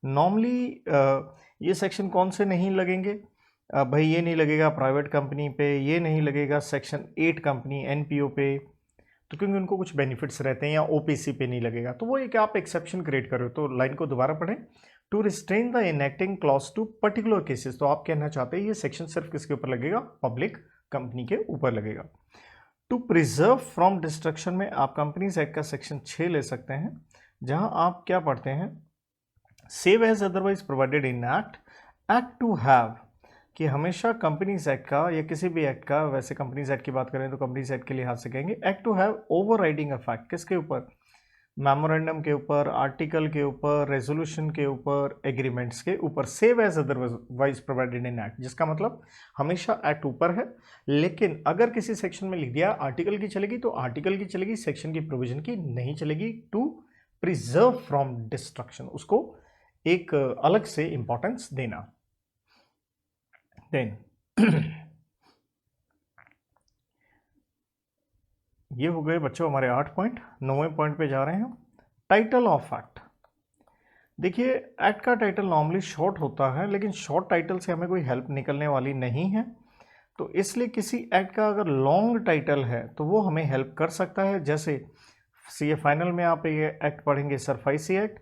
नॉर्मली ये सेक्शन कौन से नहीं लगेंगे, भाई ये नहीं लगेगा प्राइवेट कंपनी पे, ये नहीं लगेगा सेक्शन 8 कंपनी NPO पे, तो क्योंकि उनको कुछ बेनिफिट्स रहते हैं, या OPC पे नहीं लगेगा। तो वो एक आप एक्सेप्शन क्रिएट करो। तो लाइन को दोबारा पढ़ें, to restrain the enacting clause to particular cases. तो आप कहना चाहते हैं ये सेक्शन सिर्फ किसके ऊपर लगेगा, पब्लिक कंपनी के ऊपर लगेगा। टू प्रिजर्व फ्रॉम डिस्ट्रक्शन में आप कंपनीज एक्ट का सेक्शन 6 ले सकते हैं, जहां आप क्या पढ़ते हैं, save as otherwise provided in act to have, कि हमेशा कंपनीज एक्ट का या किसी भी एक्ट का, वैसे कंपनीज एक्ट की बात करें तो कंपनीज एक्ट के लिहाज से कहेंगे act to have overriding effect, किसके ऊपर, मेमोरेंडम के ऊपर, आर्टिकल के ऊपर, रेजोल्यूशन के ऊपर, एग्रीमेंट्स के ऊपर। Save as otherwise provided in act, जिसका मतलब हमेशा एक्ट ऊपर है, लेकिन अगर किसी सेक्शन में लिख दिया आर्टिकल की चलेगी तो आर्टिकल की चलेगी, सेक्शन की प्रोविजन की नहीं चलेगी। टू प्रिजर्व फ्रॉम डिस्ट्रक्शन, उसको एक अलग से इंपॉर्टेंस देना। देन ये हो गए बच्चों हमारे 8 पॉइंट। 9वें पॉइंट पे जा रहे हैं। Title of act. देखिए एक्ट का टाइटल नॉर्मली शॉर्ट होता है, लेकिन शॉर्ट टाइटल से हमें कोई हेल्प निकलने वाली नहीं है, तो इसलिए किसी एक्ट का अगर लॉन्ग टाइटल है तो वो हमें हेल्प कर सकता है। जैसे सीए फाइनल में आप ये एक्ट पढ़ेंगे सरफाइसी एक्ट,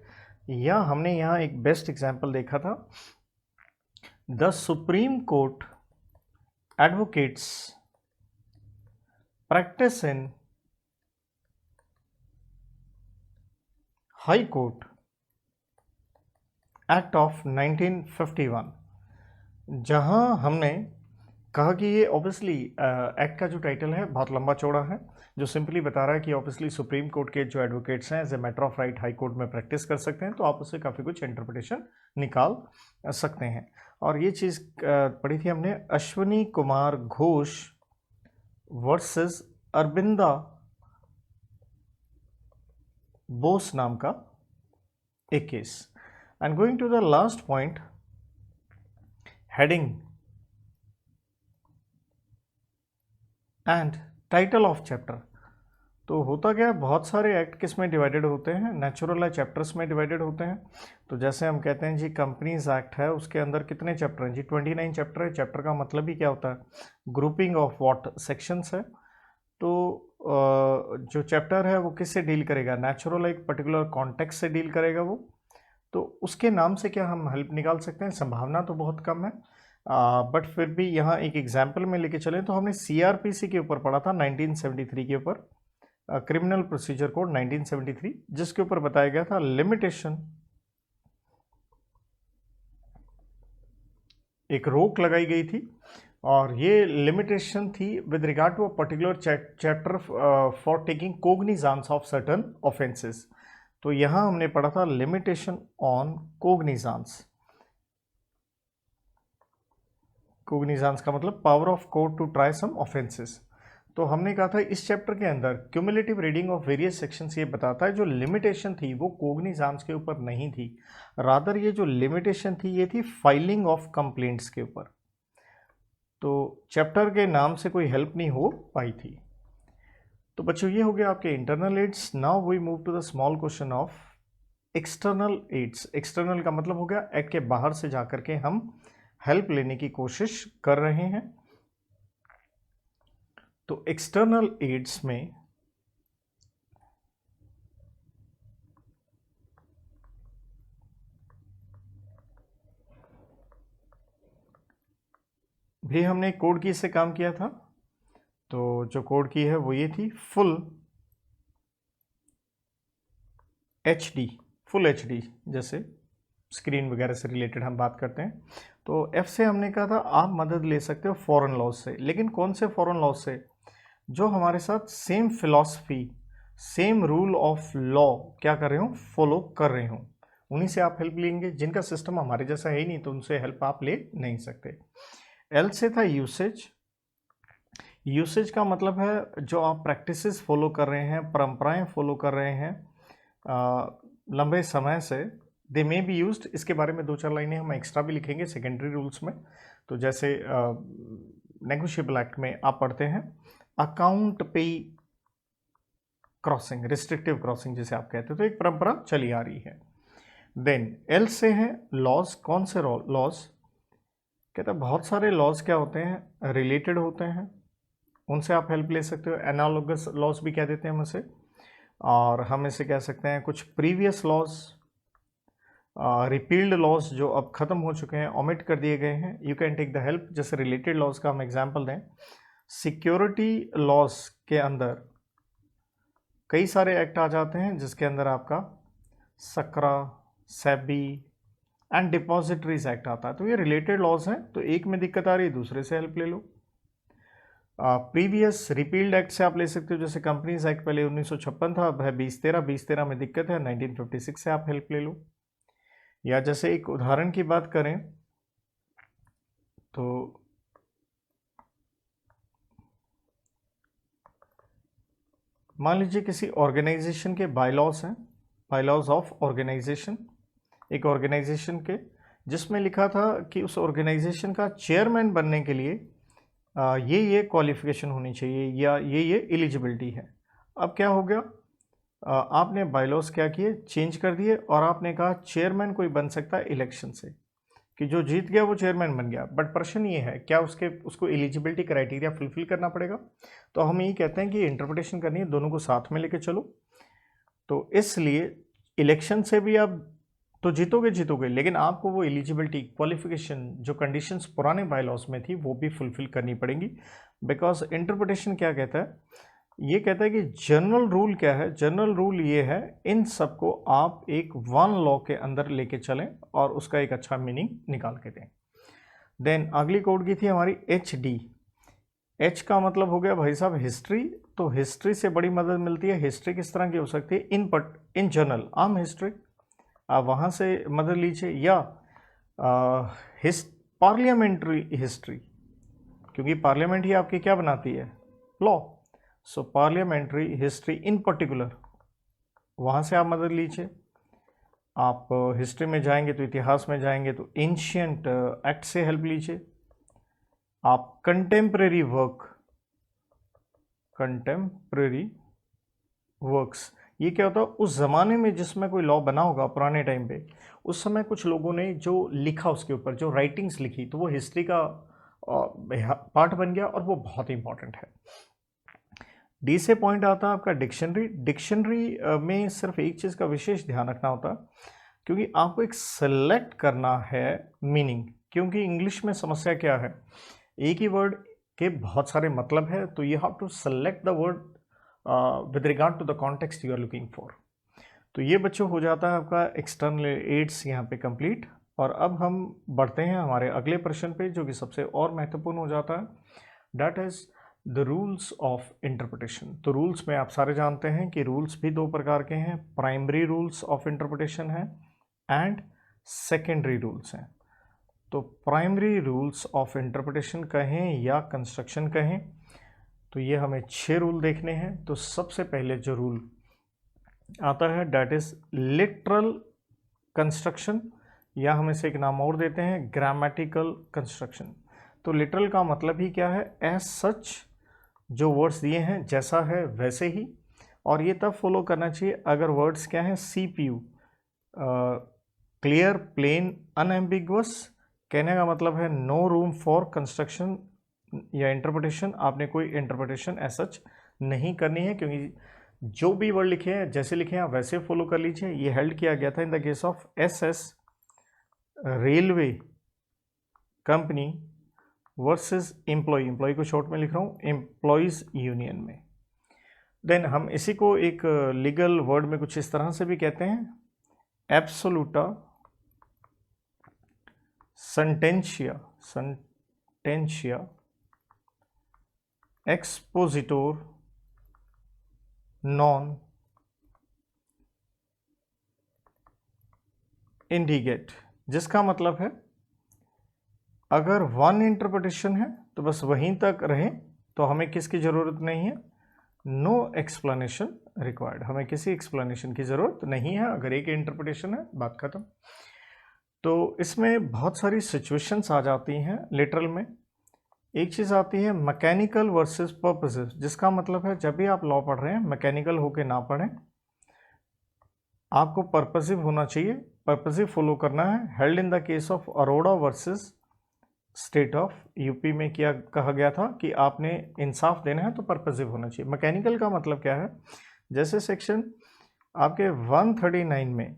या हमने यहाँ एक बेस्ट एग्जाम्पल देखा था, the supreme court advocates practice in high court act of 1951, जहां हमने कहा कि ये ऑब्वियसली एक्ट का जो टाइटल है बहुत लंबा चौड़ा है, जो सिंपली बता रहा है कि ऑब्वियसली सुप्रीम कोर्ट के जो एडवोकेट्स हैं as a matter of right high court में प्रैक्टिस कर सकते हैं, तो आप उससे काफ़ी कुछ इंटरप्रिटेशन निकाल सकते हैं। और ये चीज़ पढ़ी थी हमने, अश्विनी कुमार घोष वर्सेस अरविंदा बोस नाम का एक case. And going to the last point, heading and title of chapter. तो होता क्या है, बहुत सारे एक्ट किस में डिवाइडेड होते हैं, नेचुरल है चैप्टर्स में डिवाइडेड होते हैं। तो जैसे हम कहते हैं जी कंपनीज एक्ट है, उसके अंदर कितने चैप्टर हैं जी, 29 चैप्टर है। चैप्टर का मतलब ही क्या होता है, ग्रुपिंग ऑफ व्हाट सेक्शंस है। तो जो चैप्टर है वो किससे डील करेगा, नेचुरल एक पर्टिकुलर कॉन्टेक्स्ट से डील करेगा वो, तो उसके नाम से क्या हम हेल्प निकाल सकते हैं, संभावना तो बहुत कम है, बट फिर भी यहाँ एक एग्जाम्पल में लेके चलें तो हमने सीआरपीसी के ऊपर पढ़ा था 1973 के ऊपर, क्रिमिनल प्रोसीजर कोड 1973, जिसके ऊपर बताया गया था लिमिटेशन, एक रोक लगाई गई थी, और ये लिमिटेशन थी with regard to a particular chapter for taking cognizance of certain offences. तो यहाँ हमने पढ़ा था लिमिटेशन ऑन कोग्निजांस। कोग्निजांस का मतलब power of court to try some offences. तो हमने कहा था इस चैप्टर के अंदर cumulative reading of various sections ये बताता है जो लिमिटेशन थी वो कोग्निजांस के ऊपर नहीं थी, रादर ये जो लिमिटेशन थी ये थी फाइलिंग ऑफ कंप्लेंट्स के ऊपर। तो चैप्टर के नाम से कोई हेल्प नहीं हो पाई थी। तो बच्चों ये हो गया आपके internal aids. Now we move to the small question of external aids. External का मतलब हो गया एक्ट के बाहर से जाकर के हम हेल्प लेने की कोशिश कर रहे हैं। तो एक्सटर्नल एड्स में भी हमने कोड की से काम किया था। तो जो कोड की है वो ये थी फुल एचडी, फुल एचडी, जैसे स्क्रीन वगैरह से रिलेटेड हम बात करते हैं। तो एफ से हमने कहा था आप मदद ले सकते हो फॉरेन लॉज से, लेकिन कौन से फॉरेन लॉज से, जो हमारे साथ same philosophy same rule of law क्या कर रहे हो, फॉलो कर रहे हो, उन्हीं से आप हेल्प लेंगे। जिनका सिस्टम हमारे जैसा है ही नहीं तो उनसे हेल्प आप ले नहीं सकते। एल से था यूसेज। यूसेज का मतलब है जो आप प्रैक्टिसेस फॉलो कर रहे हैं, परंपराएं फॉलो कर रहे हैं लंबे समय से, दे मे बी यूज्ड। इसके बारे में 2-4 लाइनें हम एक्स्ट्रा भी लिखेंगे सेकेंडरी रूल्स में। तो जैसे नेगोशिएबल एक्ट में आप पढ़ते हैं अकाउंट पे क्रॉसिंग, रिस्ट्रिक्टिव क्रॉसिंग जिसे आप कहते हो, तो एक परंपरा चली आ रही है। देन एल से है लॉज। कौन से लॉज, कहता है बहुत सारे लॉज क्या होते हैं, रिलेटेड होते हैं, उनसे आप हेल्प ले सकते हो। एनालॉगस लॉज भी कह देते हैं हम इसे, और हम इसे कह सकते हैं कुछ प्रीवियस लॉज, रिपील्ड लॉज जो अब खत्म हो चुके हैं, ओमिट कर दिए गए हैं, you can take the help. जैसे रिलेटेड लॉज का हम एग्जांपल दें सिक्योरिटी लॉस के अंदर कई सारे एक्ट आ जाते हैं, जिसके अंदर आपका Sakra, SEBI and depositories act आता है। तो ये रिलेटेड लॉज हैं, तो एक में दिक्कत आ रही है दूसरे से हेल्प ले लो। प्रीवियस रिपील्ड एक्ट से आप ले सकते हो, जैसे कंपनीज एक्ट पहले 1956 था, अब है 2013। 2013 में दिक्कत है, 1956 से आप हेल्प ले लो। या जैसे एक उदाहरण की बात करें तो मान लीजिए किसी ऑर्गेनाइजेशन के बायलॉज हैं, बायलॉज ऑफ ऑर्गेनाइजेशन, एक ऑर्गेनाइजेशन के, जिसमें लिखा था कि उस ऑर्गेनाइजेशन का चेयरमैन बनने के लिए ये क्वालिफिकेशन होनी चाहिए या ये एलिजिबिलिटी है। अब क्या हो गया, आपने बायलॉज क्या किए, चेंज कर दिए, और आपने कहा चेयरमैन कोई बन सकता है इलेक्शन से, कि जो जीत गया वो चेयरमैन बन गया। बट प्रश्न ये है, क्या उसको एलिजिबिलिटी क्राइटेरिया फुलफिल करना पड़ेगा? तो हम यही कहते हैं कि इंटरप्रिटेशन करनी है, दोनों को साथ में लेके चलो। तो इसलिए इलेक्शन से भी आप तो जीतोगे, लेकिन आपको वो एलिजिबिलिटी क्वालिफिकेशन जो कंडीशंस पुराने बायलॉज में थी वो भी फुलफिल करनी पड़ेंगी। बिकॉज इंटरप्रिटेशन क्या कहता है, ये कहता है कि जनरल रूल क्या है, जनरल रूल ये है, इन सबको आप एक वन लॉ के अंदर लेके चलें और उसका एक अच्छा मीनिंग निकाल के दें। देन अगली कोड की थी हमारी HD। H का मतलब हो गया भाई साहब हिस्ट्री। तो हिस्ट्री से बड़ी मदद मिलती है। हिस्ट्री किस तरह की हो सकती है, इन जनरल आम हिस्ट्री, आप वहाँ से मदद लीजिए, या पार्लियामेंट्री हिस्ट्री, क्योंकि पार्लियामेंट ही आपकी क्या बनाती है, law. So parliamentary history in particular, वहाँ से आप मदद लीजिए। आप हिस्ट्री में जाएंगे तो इतिहास में जाएंगे तो एंशियंट एक्ट से हेल्प लीजिए। आप कंटेम्प्रेरी वर्क्स, ये क्या होता है, उस ज़माने में जिसमें कोई लॉ बना होगा पुराने टाइम पे, उस समय कुछ लोगों ने जो लिखा उसके ऊपर, जो राइटिंग्स लिखी, तो वो हिस्ट्री का पार्ट बन गया और वो बहुत इंपॉर्टेंट है। डी से पॉइंट आता है आपका डिक्शनरी। डिक्शनरी में सिर्फ एक चीज़ का विशेष ध्यान रखना होता है, क्योंकि आपको एक सेलेक्ट करना है मीनिंग। क्योंकि इंग्लिश में समस्या क्या है, एक ही वर्ड के बहुत सारे मतलब है, तो you have to select the word with regard to the context you are looking for. तो ये बच्चों हो जाता है आपका एक्सटर्नल एड्स यहाँ पे कंप्लीट। और अब हम बढ़ते हैं हमारे अगले प्रश्न पे, जो कि सबसे और महत्वपूर्ण हो जाता है, that is the rules of interpretation. तो रूल्स में आप सारे जानते हैं कि रूल्स भी दो प्रकार के हैं, प्राइमरी रूल्स ऑफ इंटरप्रिटेशन है एंड सेकेंडरी रूल्स हैं। तो प्राइमरी रूल्स ऑफ इंटरप्रिटेशन कहें या कंस्ट्रक्शन कहें, तो ये हमें 6 रूल देखने हैं। तो सबसे पहले जो रूल आता है दैट इज लिटरल कंस्ट्रक्शन, या हम इसे एक नाम और देते हैं ग्रामेटिकल कंस्ट्रक्शन। तो लिटरल का मतलब ही क्या है, एज सच, जो वर्ड्स दिए हैं जैसा है वैसे ही। और ये तब फॉलो करना चाहिए अगर वर्ड्स क्या हैं, CPU, क्लियर, प्लेन, अनएम्बिगुअस। कहने का मतलब है नो रूम फॉर कंस्ट्रक्शन या इंटरप्रिटेशन, आपने कोई इंटरप्रिटेशन एज सच नहीं करनी है, क्योंकि जो भी वर्ड लिखे हैं जैसे लिखे हैं आप वैसे फॉलो कर लीजिए। ये हेल्ड किया गया था in the case of SS railway company versus employ को शॉर्ट में लिख रहा हूँ, एम्प्लॉयज यूनियन में। देन हम इसी को एक लीगल वर्ड में कुछ इस तरह से भी कहते हैं, एब्सोल्यूटा सेंटेंशिया एक्सपोजिटोर नॉन इंडिगेट, जिसका मतलब है अगर वन इंटरप्रिटेशन है तो बस वहीं तक रहें, तो हमें किसकी ज़रूरत नहीं है, नो एक्सप्लेनेशन रिक्वायर्ड, हमें किसी एक्सप्लेनेशन की ज़रूरत नहीं है। अगर एक इंटरप्रिटेशन है बात खत्म। तो इसमें बहुत सारी सिचुएशंस आ जाती हैं लिटरल में। एक चीज़ आती है मैकेनिकल वर्सेस पर्पसेस, जिसका मतलब है जब भी आप लॉ पढ़ रहे हैं मैकेनिकल होके ना पढ़ें, आपको पर्पसिव होना चाहिए, पर्पसिव फॉलो करना है। Held in the case of Arora versus state of UP में क्या कहा गया था कि आपने इंसाफ देना है तो पर्पसिव होना चाहिए। मैकेनिकल का मतलब क्या है, जैसे सेक्शन आपके 139 में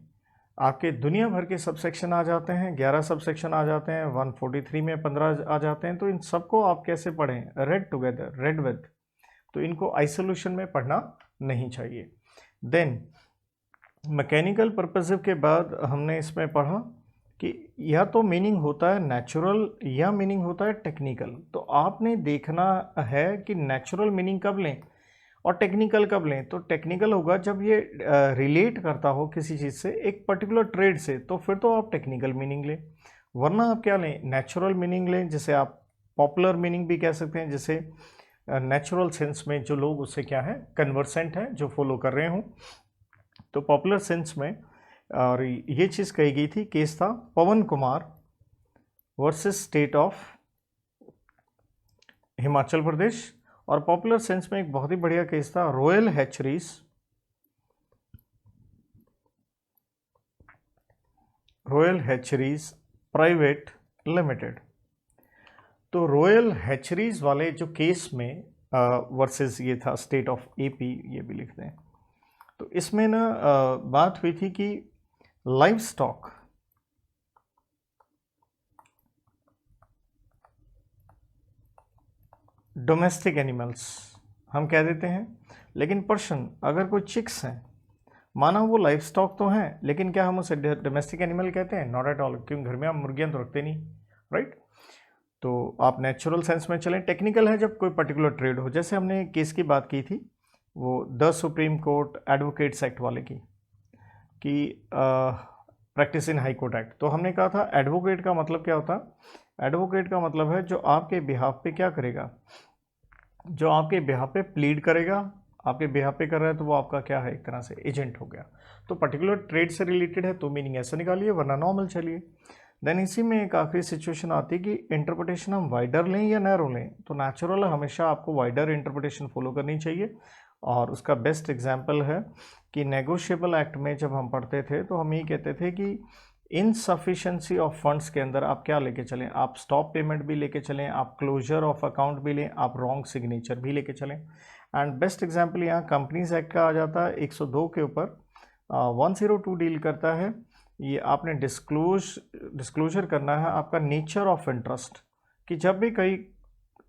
आपके दुनिया भर के सबसेक्शन आ जाते हैं, 11 सबसेक्शन आ जाते हैं, 143 में 15 आ जाते हैं। तो इन सबको आप कैसे पढ़ें? Red together, read with. तो इनको आइसोल्यूशन में पढ़ना नहीं चाहिए। देन मैकेनिकल परपसिव के बाद हमने इसमें पढ़ा कि या तो मीनिंग होता है नेचुरल या मीनिंग होता है टेक्निकल। तो आपने देखना है कि नेचुरल मीनिंग कब लें और टेक्निकल कब लें। तो टेक्निकल होगा जब ये रिलेट करता हो किसी चीज़ से, एक पर्टिकुलर ट्रेड से, तो फिर तो आप टेक्निकल मीनिंग लें। वरना आप क्या लें? नेचुरल मीनिंग लें, जिसे आप पॉपुलर मीनिंग भी कह सकते हैं, जिसे नेचुरल सेंस में जो लोग उससे क्या है, कन्वर्सेंट हैं, जो फॉलो कर रहे हों। तो पॉपुलर सेंस में और ये चीज़ कही गई थी, केस था Pawan Kumar versus state of Himachal Pradesh. और पॉपुलर सेंस में एक बहुत ही बढ़िया केस था रॉयल हैचरीज प्राइवेट लिमिटेड। तो रॉयल हैचरीज वाले जो केस में वर्सेस ये था स्टेट ऑफ एपी, ये भी लिखते हैं। तो इसमें ना बात हुई थी कि लाइव स्टॉक डोमेस्टिक एनिमल्स हम कह देते हैं, लेकिन पर्सन अगर कोई चिक्स हैं, माना वो लाइव स्टॉक तो हैं, लेकिन क्या हम उसे डोमेस्टिक एनिमल कहते हैं? नॉट एट ऑल, क्योंकि घर में हम मुर्गियां तो रखते नहीं, राइट। तो आप नेचुरल सेंस में चलें। टेक्निकल है जब कोई पर्टिकुलर ट्रेड हो, जैसे हमने केस की बात की थी वो the supreme court advocates act वाले की, कि practice in high court act. तो हमने कहा था एडवोकेट का मतलब क्या होता है? एडवोकेट का मतलब है जो आपके बिहाफ पे क्या करेगा, जो आपके बिहाफ पे प्लीड करेगा। आपके बिहाफ पे कर रहा है तो वो आपका क्या है, एक तरह से एजेंट हो गया। तो पर्टिकुलर ट्रेड से रिलेटेड है तो मीनिंग ऐसा निकालिए, वरना नॉर्मल चलिए। देन इसी में एक आखिरी सिचुएशन आती है कि इंटरप्रिटेशन हम वाइडर लें या नैरो लें। तो नेचुरल हमेशा आपको वाइडर इंटरप्रिटेशन फॉलो करनी चाहिए, और उसका बेस्ट एग्जाम्पल है कि नेगोशिएबल एक्ट में जब हम पढ़ते थे तो हम ये कहते थे कि इनसफिशेंसी ऑफ फंड्स के अंदर आप क्या लेके चलें? आप स्टॉप पेमेंट भी लेके चलें, आप क्लोजर ऑफ अकाउंट भी लें, आप रॉन्ग सिग्नेचर भी लेके चलें। एंड बेस्ट एग्जाम्पल यहाँ कंपनीज एक्ट का आ जाता है 102 के ऊपर। 102 डील करता है, ये आपने डिस्क्लोजर करना है आपका नेचर ऑफ इंटरेस्ट, कि जब भी कई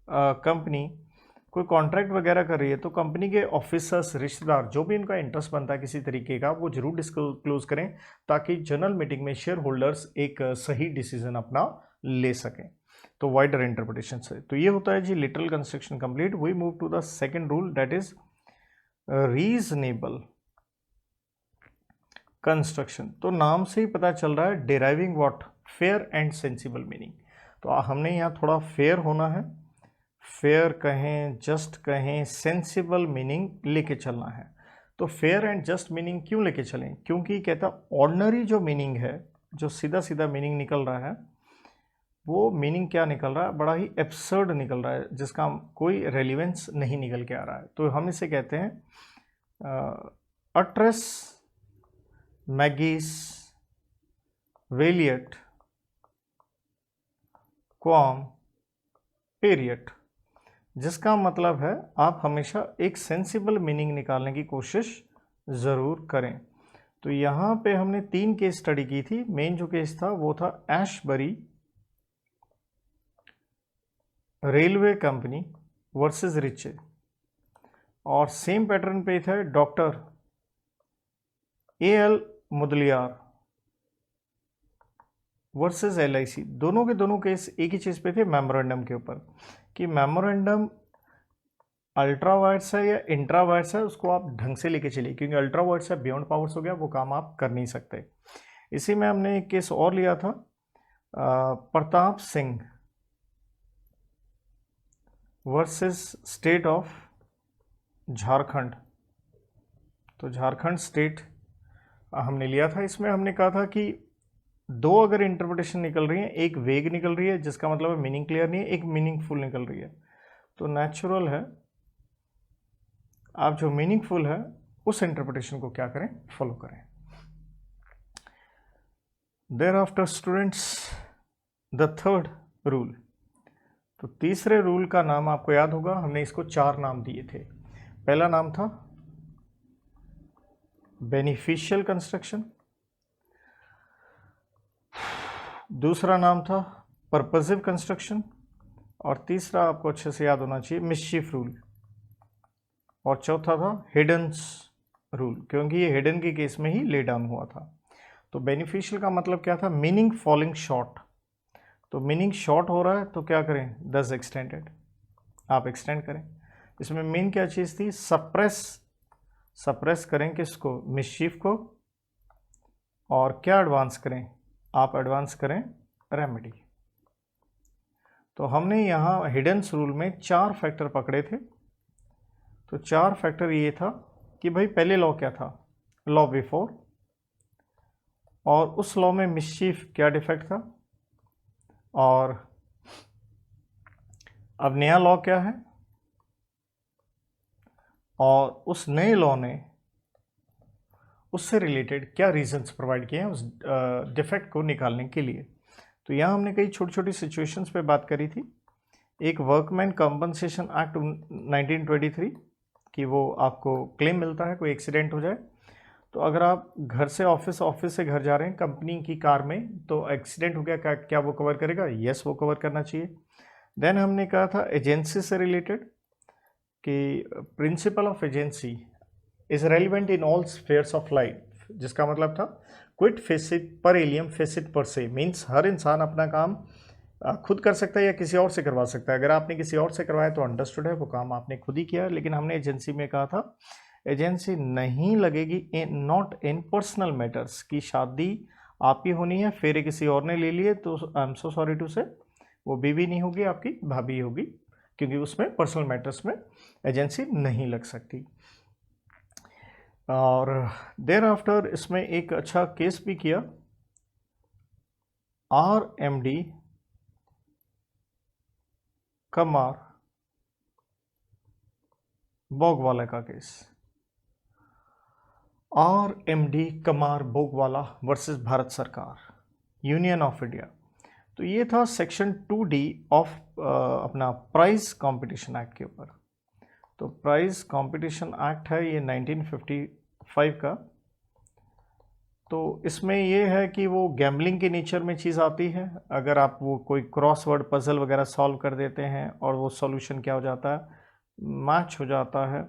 कंपनी कोई कॉन्ट्रैक्ट वगैरह कर रही है तो कंपनी के ऑफिसर्स, रिश्तेदार, जो भी इनका इंटरेस्ट बनता है किसी तरीके का, वो जरूर डिस्क्लोज करें, ताकि जनरल मीटिंग में शेयर होल्डर्स एक सही डिसीजन अपना ले सकें। तो वाइडर इंटरप्रिटेशन से तो ये होता है जी literal construction complete. We move to the second rule, that is reasonable construction. तो नाम से ही पता चल रहा है deriving what, fair and sensible meaning. तो हमने यहाँ थोड़ा फेयर होना है, फेयर कहें, जस्ट कहें, सेंसिबल मीनिंग लेके चलना है। तो फेयर एंड जस्ट मीनिंग क्यों लेके चलें? क्योंकि कहता ऑर्डिनरी जो मीनिंग है, जो सीधा सीधा मीनिंग निकल रहा है, वो मीनिंग क्या निकल रहा है? बड़ा ही एब्सर्ड निकल रहा है, जिसका कोई रेलिवेंस नहीं निकल के आ रहा है। तो हम इसे कहते हैं अट्रेस मैगीस वेलियट क्वाम पीरियड, जिसका मतलब है आप हमेशा एक सेंसिबल मीनिंग निकालने की कोशिश ज़रूर करें। तो यहाँ पे हमने 3 केस स्टडी की थी। मेन जो केस था वो था एशबरी रेलवे कंपनी वर्सेस रिचे, और सेम पैटर्न पे था doctor L Mudaliar versus LIC। दोनों के दोनों केस एक ही चीज़ पे थे, मेमोरेंडम के ऊपर, कि मेमोरेंडम अल्ट्रा वायर्स है या इंट्रा वायर्स है, उसको आप ढंग से लेके चलिए, क्योंकि अल्ट्रा वायर्स है बियॉन्ड पावर्स हो गया, वो काम आप कर नहीं सकते। इसी में हमने एक केस और लिया था Pratap Singh versus state of Jharkhand. तो झारखंड स्टेट हमने लिया था। इसमें हमने कहा था कि 2 अगर इंटरप्रिटेशन निकल रही है, एक वेग निकल रही है जिसका मतलब है मीनिंग क्लियर नहीं है, एक मीनिंगफुल निकल रही है। तो नेचुरल है आप जो मीनिंगफुल है उस इंटरप्रिटेशन को क्या करें, फॉलो करें। Thereafter students the third rule. तो तीसरे रूल का नाम आपको याद होगा, हमने इसको 4 नाम दिए थे। पहला नाम था बेनिफिशियल कंस्ट्रक्शन, दूसरा नाम था पर्पसिव कंस्ट्रक्शन, और तीसरा आपको अच्छे से याद होना चाहिए मिसचीफ रूल, और चौथा था हिडन्स रूल, क्योंकि ये हिडन के केस में ही ले डाउन हुआ था। तो बेनिफिशियल का मतलब क्या था, मीनिंग फॉलिंग शॉर्ट। तो मीनिंग शॉर्ट हो रहा है तो क्या करें, दस एक्सटेंडेड, आप एक्सटेंड करें। इसमें मेन क्या चीज़ थी, सप्रेस करें किसको, मिसचीफ को, और क्या एडवांस करें, आप एडवांस करें रेमेडी। तो हमने यहाँ हिडन्स रूल में 4 फैक्टर पकड़े थे। तो 4 फैक्टर ये था कि भाई पहले लॉ क्या था, लॉ बिफोर, और उस लॉ में मिसचीफ क्या डिफेक्ट था, और अब नया लॉ क्या है, और उस नए लॉ ने उससे रिलेटेड क्या रीजंस प्रोवाइड किए हैं उस डिफेक्ट को निकालने के लिए। तो यहाँ हमने कई छोटी छोटी सिचुएशंस पे बात करी थी। एक वर्कमैन कंपनसेशन एक्ट 1923 कि वो आपको क्लेम मिलता है कोई एक्सीडेंट हो जाए, तो अगर आप घर से ऑफिस, ऑफिस से घर जा रहे हैं कंपनी की कार में, तो एक्सीडेंट हो गया, क्या वो कवर करेगा, यस वो कवर करना चाहिए। देन हमने कहा था एजेंसी से रिलेटेड कि principle of agency is relevant in all spheres of life, जिसका मतलब था क्विट फेसिट पर एलियम फेसिट पर से, मीन्स हर इंसान अपना काम खुद कर सकता है या किसी और से करवा सकता है। अगर आपने किसी और से करवाया तो अंडरस्टूड है, वो काम आपने खुद ही किया। लेकिन हमने एजेंसी में कहा था एजेंसी नहीं लगेगी in not in personal matters, की शादी आपकी होनी है, फेरे किसी और ने ले लिए तो I am so sorry to say वो बीवी नहीं होगी, आपकी भाभी होगी, क्योंकि उसमें पर्सनल मैटर्स में एजेंसी नहीं लग सकती। और देर आफ्टर इसमें एक अच्छा केस भी किया, RMD कमार बोगवाला का केस, RMD Chamarbaugwala versus Bharat सरकार, यूनियन ऑफ इंडिया। तो ये था सेक्शन 2D ऑफ अपना प्राइस कंपटीशन एक्ट के ऊपर। तो प्राइस कंपटीशन एक्ट है ये 1955 का। तो इसमें ये है कि वो गैम्बलिंग के नेचर में चीज़ आती है। अगर आप वो कोई क्रॉसवर्ड पजल वगैरह सॉल्व कर देते हैं और वो सॉल्यूशन क्या हो जाता है, मैच हो जाता है,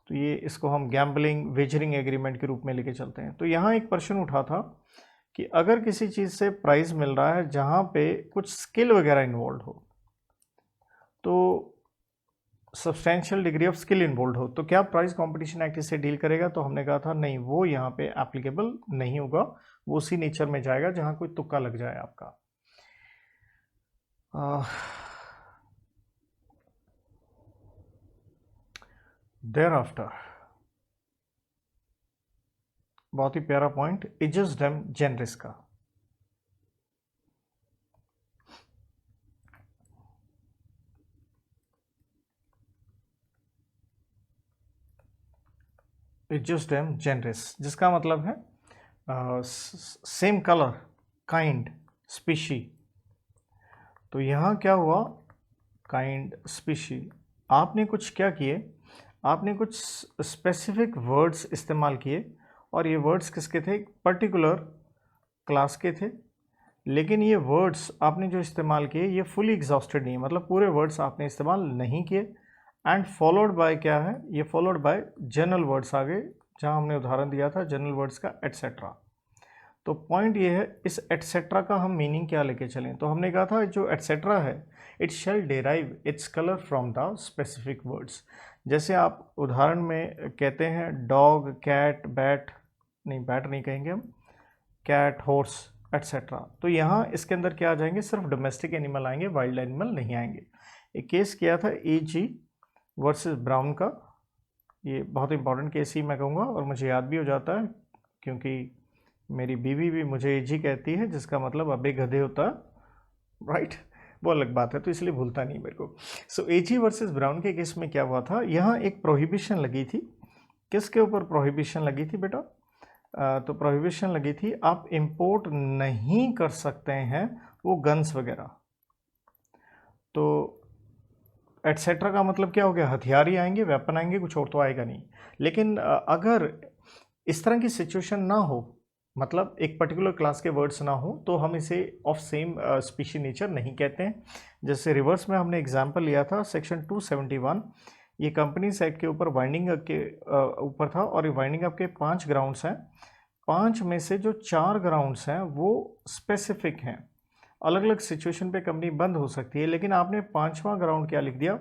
तो ये इसको हम गैम्बलिंग वेजरिंग एग्रीमेंट के रूप में लेके चलते हैं। तो यहाँ एक प्रश्न उठा था कि अगर किसी चीज़ से प्राइस मिल रहा है जहाँ पे कुछ स्किल वगैरह इन्वॉल्व हो, तो substantial degree of skill involve हो, तो क्या प्राइस कंपटीशन एक्ट इससे डील करेगा। तो हमने कहा था नहीं, वो यहाँ पे एप्लीकेबल नहीं होगा, वो उसी नेचर में जाएगा जहाँ कोई तुक्का लग जाए आपका। देयर आफ्टर बहुत ही प्यारा पॉइंट, इजस डेम जेनरिस का। इजस डेम जेनरिस जिसका मतलब है सेम कलर, काइंड, स्पीशी। तो यहाँ क्या हुआ, काइंड, स्पीशी, आपने कुछ क्या किए, आपने कुछ स्पेसिफिक वर्ड्स इस्तेमाल किए, और ये वर्ड्स किसके थे, पर्टिकुलर क्लास के थे। लेकिन ये वर्ड्स आपने जो इस्तेमाल किए ये फुली एग्जॉस्टेड नहीं है, मतलब पूरे वर्ड्स आपने इस्तेमाल नहीं किए। एंड फॉलोड बाय क्या है, ये फॉलोड बाय जनरल वर्ड्स आ गए, जहाँ हमने उदाहरण दिया था जनरल वर्ड्स का एटसेट्रा। तो पॉइंट ये है, इस एटसेट्रा का हम मीनिंग क्या लेके चलें। तो हमने कहा था जो एटसेट्रा है it shall derive its colour from the specific words. जैसे आप उदाहरण में कहते हैं डॉग, कैट, बैट, नहीं बैट नहीं कहेंगे हम, कैट, हॉर्स एटसेट्रा। तो यहाँ इसके अंदर क्या आ जाएंगे, सिर्फ डोमेस्टिक एनिमल आएंगे, वाइल्ड एनिमल नहीं आएंगे। एक केस किया था AG वर्सेस ब्राउन का, ये बहुत इंपॉर्टेंट केस ही मैं कहूँगा, और मुझे याद भी हो जाता है क्योंकि मेरी बीवी भी मुझे AG कहती है, जिसका मतलब अबे गधे होता, राइट, वो अलग बात है, तो इसलिए भूलता नहीं मेरे को। सो AG वर्सेस ब्राउन के केस में क्या हुआ था, यहाँ एक प्रोहिबिशन लगी थी। किसके ऊपर प्रोहिबिशन लगी थी बेटा, तो प्रोहिबिशन लगी थी आप इंपोर्ट नहीं कर सकते हैं वो गन्स वगैरह। तो एटसेट्रा का मतलब क्या हो गया, हथियार ही आएंगे, वेपन आएंगे, कुछ और तो आएगा नहीं। लेकिन अगर इस तरह की सिचुएशन ना हो मतलब एक पर्टिकुलर क्लास के वर्ड्स ना हो तो हम इसे ऑफ सेम स्पीशी नेचर नहीं कहते हैं। जैसे रिवर्स में हमने एग्जांपल लिया था सेक्शन 271, ये कंपनीज एक्ट के ऊपर वाइंडिंग अप के ऊपर था, और ये वाइंडिंग अप के 5 ग्राउंड्स हैं। 5 में से जो 4 ग्राउंड्स हैं वो स्पेसिफिक हैं, अलग अलग सिचुएशन पे कंपनी बंद हो सकती है। लेकिन आपने 5वां ग्राउंड क्या लिख दिया,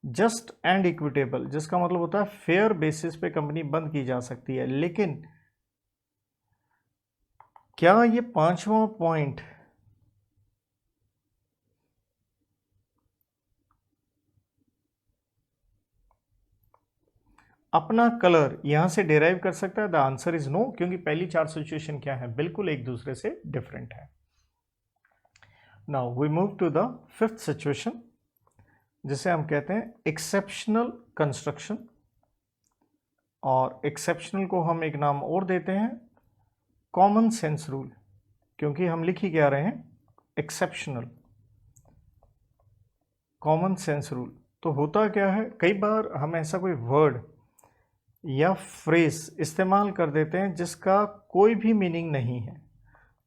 जस्ट एंड इक्विटेबल, जिसका मतलब होता है फेयर बेसिस पे कंपनी बंद की जा सकती है। लेकिन क्या ये 5वां पॉइंट अपना कलर यहां से डिराइव कर सकता है? द आंसर इज नो, क्योंकि पहली 4 सिचुएशन क्या है, बिल्कुल एक दूसरे से डिफरेंट है। Now we move to the 5th situation, जिसे हम कहते हैं एक्सेप्शनल कंस्ट्रक्शन, और एक्सेप्शनल को हम एक नाम और देते हैं कॉमन सेंस रूल, क्योंकि हम लिख ही क्या रहे हैं, एक्सेप्शनल कॉमन सेंस रूल। तो होता क्या है, कई बार हम ऐसा कोई वर्ड या फ्रेज इस्तेमाल कर देते हैं जिसका कोई भी मीनिंग नहीं है।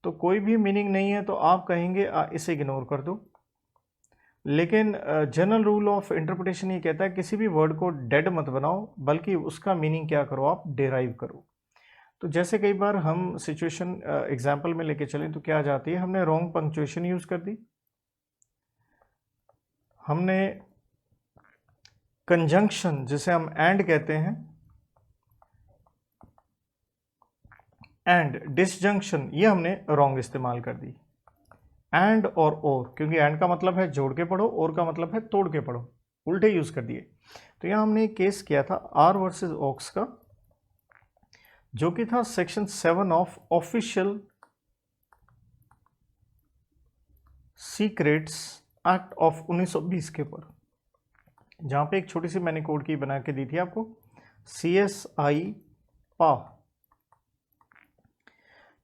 तो कोई भी मीनिंग नहीं है तो आप कहेंगे इसे इग्नोर कर दो। लेकिन जनरल रूल ऑफ इंटरप्रिटेशन ये कहता है किसी भी वर्ड को डेड मत बनाओ, बल्कि उसका मीनिंग क्या करो, आप डिराइव करो। तो जैसे कई बार हम सिचुएशन एग्जांपल में लेके चलें तो क्या आ जाती है, हमने रॉन्ग पंक्चुएशन यूज कर दी, हमने कंजंक्शन जिसे हम एंड कहते हैं, एंड डिसजंक्शन ये हमने रॉन्ग इस्तेमाल कर दी। एंड और, क्योंकि एंड का मतलब है जोड़ के पढ़ो, और का मतलब है तोड़ के पढ़ो, उल्टे यूज कर दिए। तो यहां हमने एक केस किया था आर वर्सेस ओक्स का, जो कि था section 7 of official secrets act of 1920 के ऊपर, जहां पे एक छोटी सी मैंने कोड की बना के दी थी आपको, CSI पा,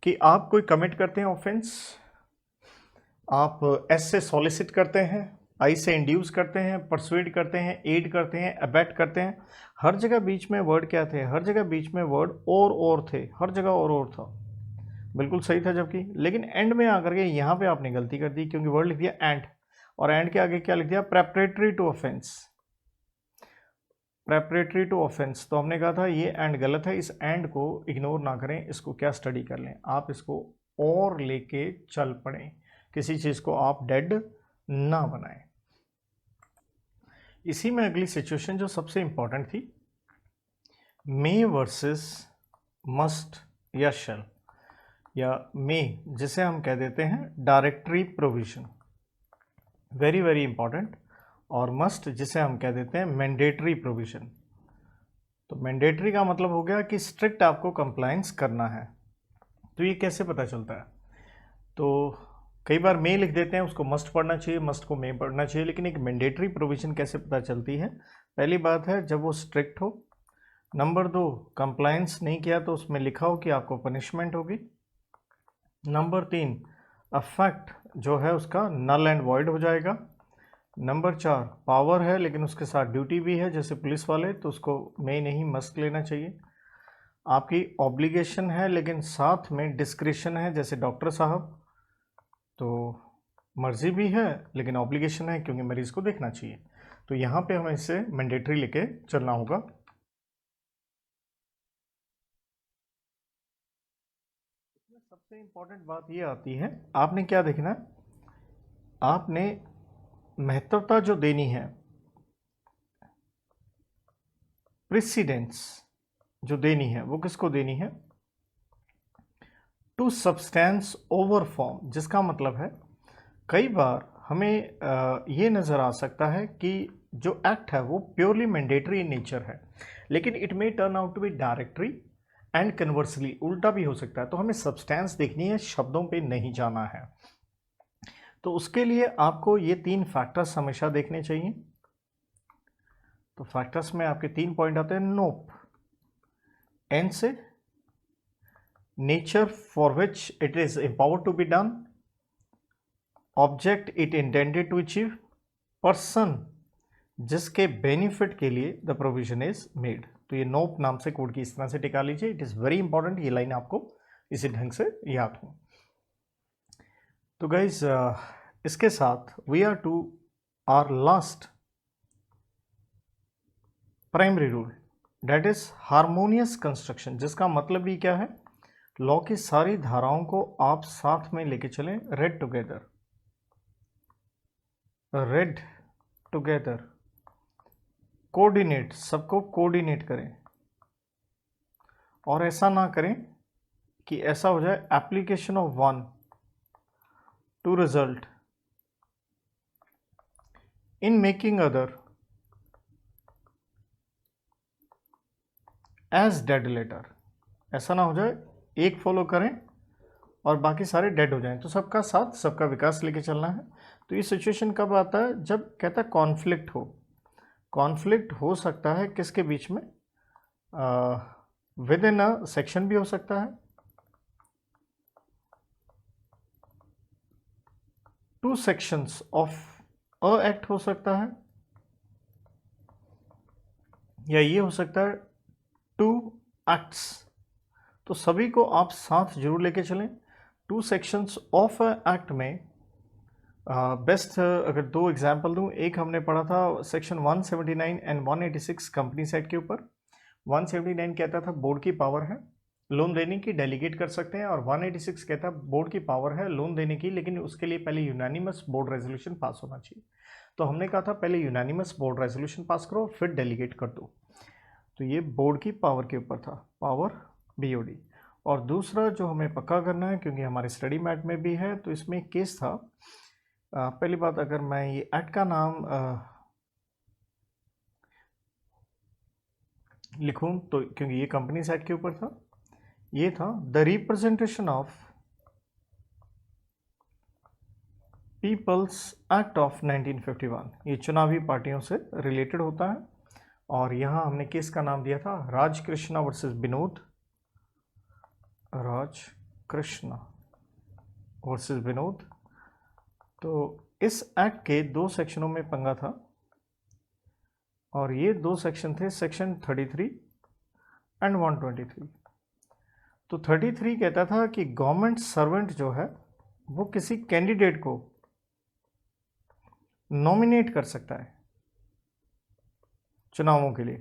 कि आप कोई कमिट करते हैं ऑफेंस, आप एस से सॉलिसिट करते हैं, आई से इंड्यूस करते हैं, परसुएड करते हैं, एड करते हैं, अबैट करते हैं। हर जगह बीच में वर्ड क्या थे, हर जगह बीच में वर्ड और थे, हर जगह और था, बिल्कुल सही था। जबकि लेकिन एंड में आकर के यहाँ पे आपने गलती कर दी, क्योंकि वर्ड लिख दिया एंड, और एंड के आगे क्या लिख दिया, preparatory to offence, preparatory to offence. तो हमने कहा था ये एंड गलत है, इस एंड को इग्नोर ना करें, इसको क्या स्टडी कर लें, आप इसको और लेके चल पड़ें, किसी चीज को आप डेड ना बनाएं। इसी में अगली सिचुएशन जो सबसे इंपॉर्टेंट थी, मे वर्सेस मस्ट या शैल, या मे जिसे हम कह देते हैं directory provision, very very important, और मस्ट जिसे हम कह देते हैं मैंडेटरी प्रोविजन। तो मैंडेटरी का मतलब हो गया कि स्ट्रिक्ट आपको कंप्लायंस करना है। तो ये कैसे पता चलता है, तो कई बार मे लिख देते हैं, उसको मस्ट पढ़ना चाहिए, मस्ट को मे पढ़ना चाहिए, लेकिन एक मैंडेटरी प्रोविजन कैसे पता चलती है, पहली बात है जब वो स्ट्रिक्ट हो, नंबर 2 कंप्लायंस नहीं किया तो उसमें लिखा हो कि आपको पनिशमेंट होगी, नंबर 3 अफेक्ट जो है उसका नल एंड वॉइड हो जाएगा, नंबर 4 पावर है लेकिन उसके साथ ड्यूटी भी है, जैसे पुलिस वाले, तो उसको मे नहीं मस्ट लेना चाहिए। आपकी ऑब्लिगेशन है लेकिन साथ में डिस्क्रिशन है, जैसे डॉक्टर साहब, तो मर्जी भी है लेकिन ऑब्लिगेशन है क्योंकि मरीज को देखना चाहिए। तो यहाँ पे हमें इसे मैंडेटरी लेके चलना होगा। सबसे इंपॉर्टेंट बात ये आती है, आपने क्या देखना है, आपने महत्वता जो देनी है, प्रेसिडेंस जो देनी है, वो किसको देनी है, टू सब्सटेंस ओवर फॉर्म, जिसका मतलब है कई बार हमें ये नज़र आ सकता है कि जो एक्ट है वो प्योरली मैंडेटरी इन नेचर है, लेकिन it may turn out to be directory and conversely, उल्टा भी हो सकता है। तो हमें सब्सटेंस देखनी है, शब्दों पे नहीं जाना है। तो उसके लिए आपको ये 3 फैक्टर्स हमेशा देखने चाहिए। तो फैक्टर्स में आपके 3 पॉइंट आते हैं, नोप, एन से, nature for which it is empowered to be done, object it intended to achieve, person जिसके बेनिफिट के लिए द प्रोविजन इज मेड। तो ये नोप नाम से कोड की इस तरह से टिका लीजिए, इट इज वेरी इंपॉर्टेंट, ये लाइन आपको इसी ढंग से याद हो। तो गाइज इसके साथ we are to our last primary rule, that is harmonious construction, जिसका मतलब भी क्या है, लॉ की सारी धाराओं को आप साथ में लेके चलें, read together, read together, coordinate, सबको कोऑर्डिनेट करें, और ऐसा ना करें कि ऐसा हो जाए application of one to result in making other as dead letter. ऐसा ना हो जाए एक फॉलो करें और बाकी सारे डेड हो जाएं। तो सबका साथ सबका विकास लेके चलना है। तो ये सिचुएशन कब आता है, जब कहता है कॉन्फ्लिक्ट हो। कॉन्फ्लिक्ट हो सकता है किसके बीच में, विद इन अ सेक्शन भी हो सकता है, two sections of a act हो सकता है, या ये हो सकता है टू एक्ट्स। तो सभी को आप साथ जरूर लेके चलें। टू सेक्शंस ऑफ एक्ट में बेस्ट अगर दो एग्जाम्पल दूं, एक हमने पढ़ा था सेक्शन 179 एंड 186 कंपनीज एक्ट के ऊपर। 179 कहता था बोर्ड की पावर है लोन देने की, डेलीगेट कर सकते हैं, और 186 कहता है बोर्ड की पावर है लोन देने की, लेकिन उसके लिए पहले यूनानिमस बोर्ड रेजोल्यूशन पास होना चाहिए। तो हमने कहा था पहले यूनानिमस बोर्ड रेजोल्यूशन पास करो फिर डेलीगेट कर दो। तो ये बोर्ड की पावर के ऊपर था, पावर BOD। और दूसरा जो हमें पक्का करना है, क्योंकि हमारे स्टडी मैट में भी है, तो इसमें एक केस था। पहली बात, अगर मैं ये एक्ट का नाम लिखूं तो, क्योंकि ये कंपनीज एक्ट के ऊपर था, ये था the representation of people's act of 1951। ये चुनावी पार्टियों से रिलेटेड होता है। और यहाँ हमने केस का नाम दिया था राज कृष्णा वर्सेस विनोद, राज कृष्णा वर्सेस विनोद। तो इस एक्ट के दो सेक्शनों में पंगा था, और ये दो सेक्शन थे, सेक्शन 33 एंड 123। तो 33 कहता था कि गवर्नमेंट सर्वेंट जो है वो किसी कैंडिडेट को नॉमिनेट कर सकता है चुनावों के लिए,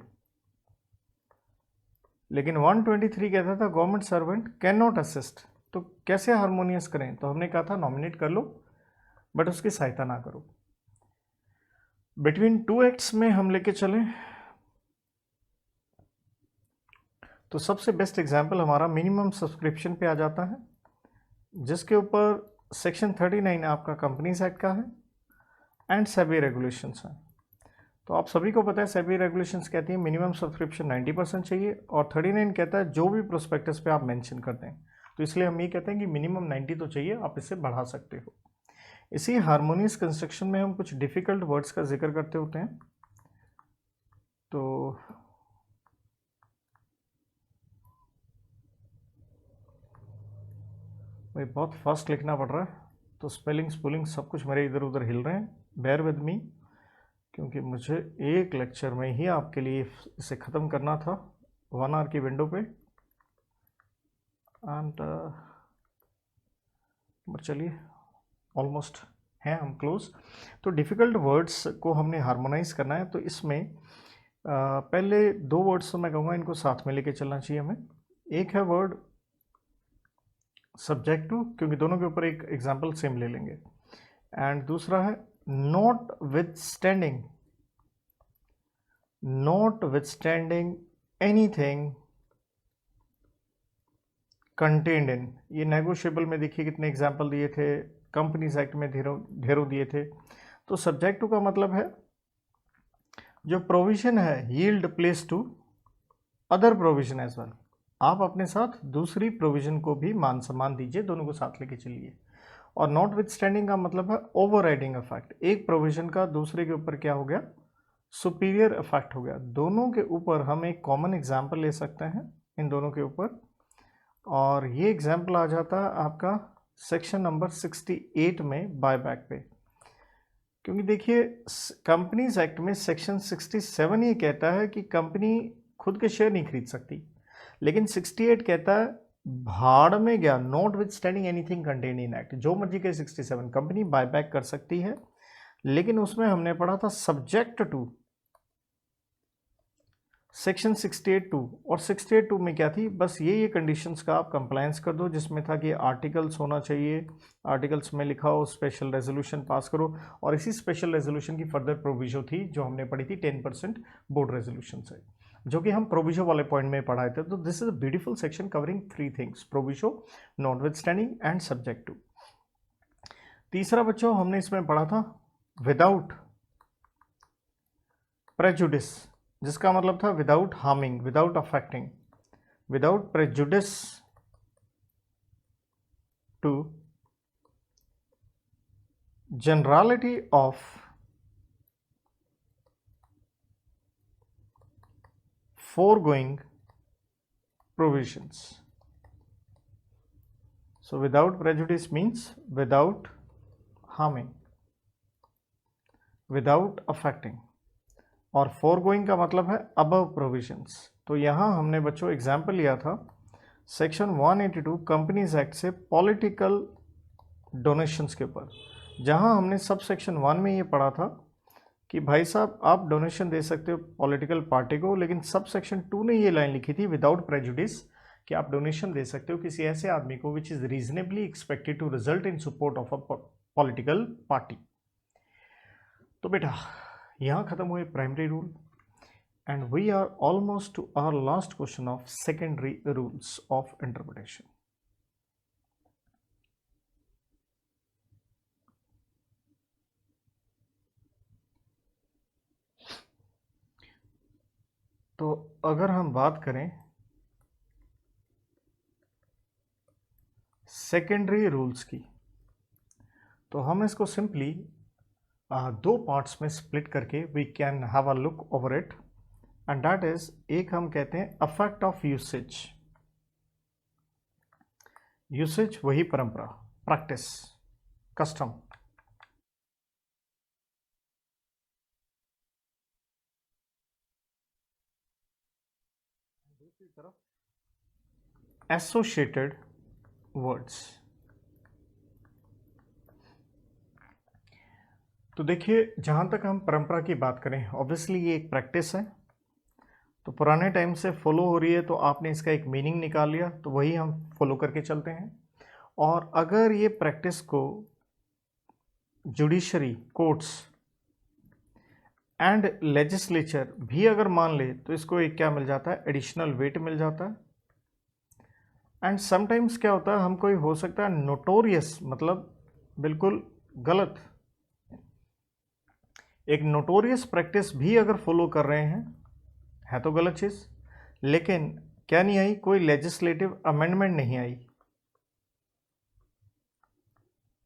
लेकिन 123 कहता था government servant can not assist. तो कैसे हार्मोनियस करें, तो हमने कहा था नॉमिनेट कर लो बट उसकी सहायता ना करो। बिटवीन टू एक्ट्स में हम लेके चलें तो सबसे बेस्ट एग्जांपल हमारा मिनिमम सब्सक्रिप्शन पे आ जाता है, जिसके ऊपर सेक्शन 39 आपका कंपनीज एक्ट का है एंड सेबी रेगुलेशंस हैं। तो आप सभी को पता है सेबी रेगुलेशंस कहती है मिनिमम सब्सक्रिप्शन 90% चाहिए, और 39 कहता है जो भी प्रोस्पेक्टस पे आप मेंशन करते हैं। तो इसलिए हम ये कहते हैं कि मिनिमम 90 तो चाहिए, आप इससे बढ़ा सकते हो। इसी हार्मोनियस कंस्ट्रक्शन में हम कुछ डिफ़िकल्ट वर्ड्स का जिक्र करते होते हैं। तो भाई बहुत फास्ट लिखना पड़ रहा है, तो स्पेलिंग स्पेलिंग सब कुछ मेरे इधर उधर हिल रहे हैं, बेयर विद मी, क्योंकि मुझे एक लेक्चर में ही आपके लिए इसे ख़त्म करना था 1 आवर की विंडो पे। एंड चलिए ऑलमोस्ट हैं हम क्लोज। तो डिफ़िकल्ट वर्ड्स को हमने हार्मोनाइज करना है, तो इसमें पहले दो वर्ड्स तो मैं कहूँगा इनको साथ में लेके चलना चाहिए हमें। एक है वर्ड सब्जेक्टिव, क्योंकि दोनों के ऊपर एक एग्जाम्पल सेम ले लेंगे, एंड दूसरा है not withstanding, not withstanding anything contained in. ये नेगोशिएबल में देखिए कितने एग्जाम्पल दिए थे, कंपनीज एक्ट में ढेरों दिए थे। तो सब्जेक्टिव का मतलब है जो प्रोविजन है yield place to other provision as well. आप अपने साथ दूसरी प्रोविजन को भी मान सम्मान दीजिए, दोनों को साथ लेके चलिए। और नॉट विथस्टैंडिंग का मतलब है ओवर राइडिंग इफेक्ट, एक प्रोविजन का दूसरे के ऊपर क्या हो गया, सुपीरियर इफेक्ट हो गया। दोनों के ऊपर हम एक कॉमन एग्जाम्पल ले सकते हैं इन दोनों के ऊपर, और ये एग्जाम्पल आ जाता है आपका सेक्शन नंबर 68 में बायबैक पे। क्योंकि देखिए कंपनीज एक्ट में सेक्शन 67 ये कहता है कि कंपनी खुद के शेयर नहीं खरीद सकती, लेकिन 68 कहता है भाड़ में गया, not with standing anything contain in act, जो मर्जी के 67 कंपनी बायबैक कर सकती है, लेकिन उसमें हमने पढ़ा था सब्जेक्ट टू सेक्शन 68(2), और 68(2) में क्या थी, बस ये कंडीशंस का आप कंप्लायंस कर दो, जिसमें था कि आर्टिकल्स होना चाहिए, आर्टिकल्स में लिखा हो, स्पेशल रेजोल्यूशन पास करो, और इसी स्पेशल रेजोल्यूशन की फर्दर प्रोविजो थी जो हमने पढ़ी थी 10% बोर्ड रेजोल्यूशन से, जो कि हम प्रोविजो वाले पॉइंट में पढ़ाए थे। तो this is a beautiful section covering 3 things, proviso, notwithstanding and subject to. तीसरा बच्चों हमने इसमें पढ़ा था विदाउट प्रेजुडिस, जिसका मतलब था without harming, without affecting, without prejudice to generality of foregoing provisions. So without prejudice means without harming, without affecting, और foregoing का मतलब है above provisions। तो यहाँ हमने बच्चों एग्जाम्पल लिया था सेक्शन 182 कंपनीज एक्ट से पॉलिटिकल डोनेशंस के ऊपर, जहाँ हमने सब सेक्शन 1 में ये पढ़ा था कि भाई साहब आप डोनेशन दे सकते हो पॉलिटिकल पार्टी को, लेकिन सब सेक्शन 2 ने ये लाइन लिखी थी विदाउट प्रेजुडिस कि आप डोनेशन दे सकते हो किसी ऐसे आदमी को which is reasonably expected to result in support of a political party. तो बेटा यहाँ खत्म हुए primary rule, and we are almost to our last question of secondary rules of interpretation. तो अगर हम बात करें सेकेंडरी रूल्स की, तो हम इसको सिंपली दो पार्ट्स में स्प्लिट करके we can have a look over it, and that is, एक हम कहते हैं अफेक्ट ऑफ यूसेज, यूसेज वही परंपरा, प्रैक्टिस, कस्टम, दूसरी तरफ एसोसिएटेड वर्ड्स। तो देखिए जहाँ तक हम परंपरा की बात करें, ऑब्वियसली ये एक प्रैक्टिस है, तो पुराने टाइम से फॉलो हो रही है, तो आपने इसका एक मीनिंग निकाल लिया, तो वही हम फॉलो करके चलते हैं। और अगर ये प्रैक्टिस को जुडिशरी, कोर्ट्स एंड लेजिस्लेचर भी अगर मान ले, तो इसको एक क्या मिल जाता है, एडिशनल वेट मिल जाता है। एंड समटाइम्स क्या होता है, हम कोई हो सकता है नोटोरियस, मतलब बिल्कुल गलत, एक नोटोरियस प्रैक्टिस भी अगर फॉलो कर रहे हैं, है तो गलत चीज़, लेकिन क्या नहीं आई, कोई लेजिस्लेटिव अमेंडमेंट नहीं आई,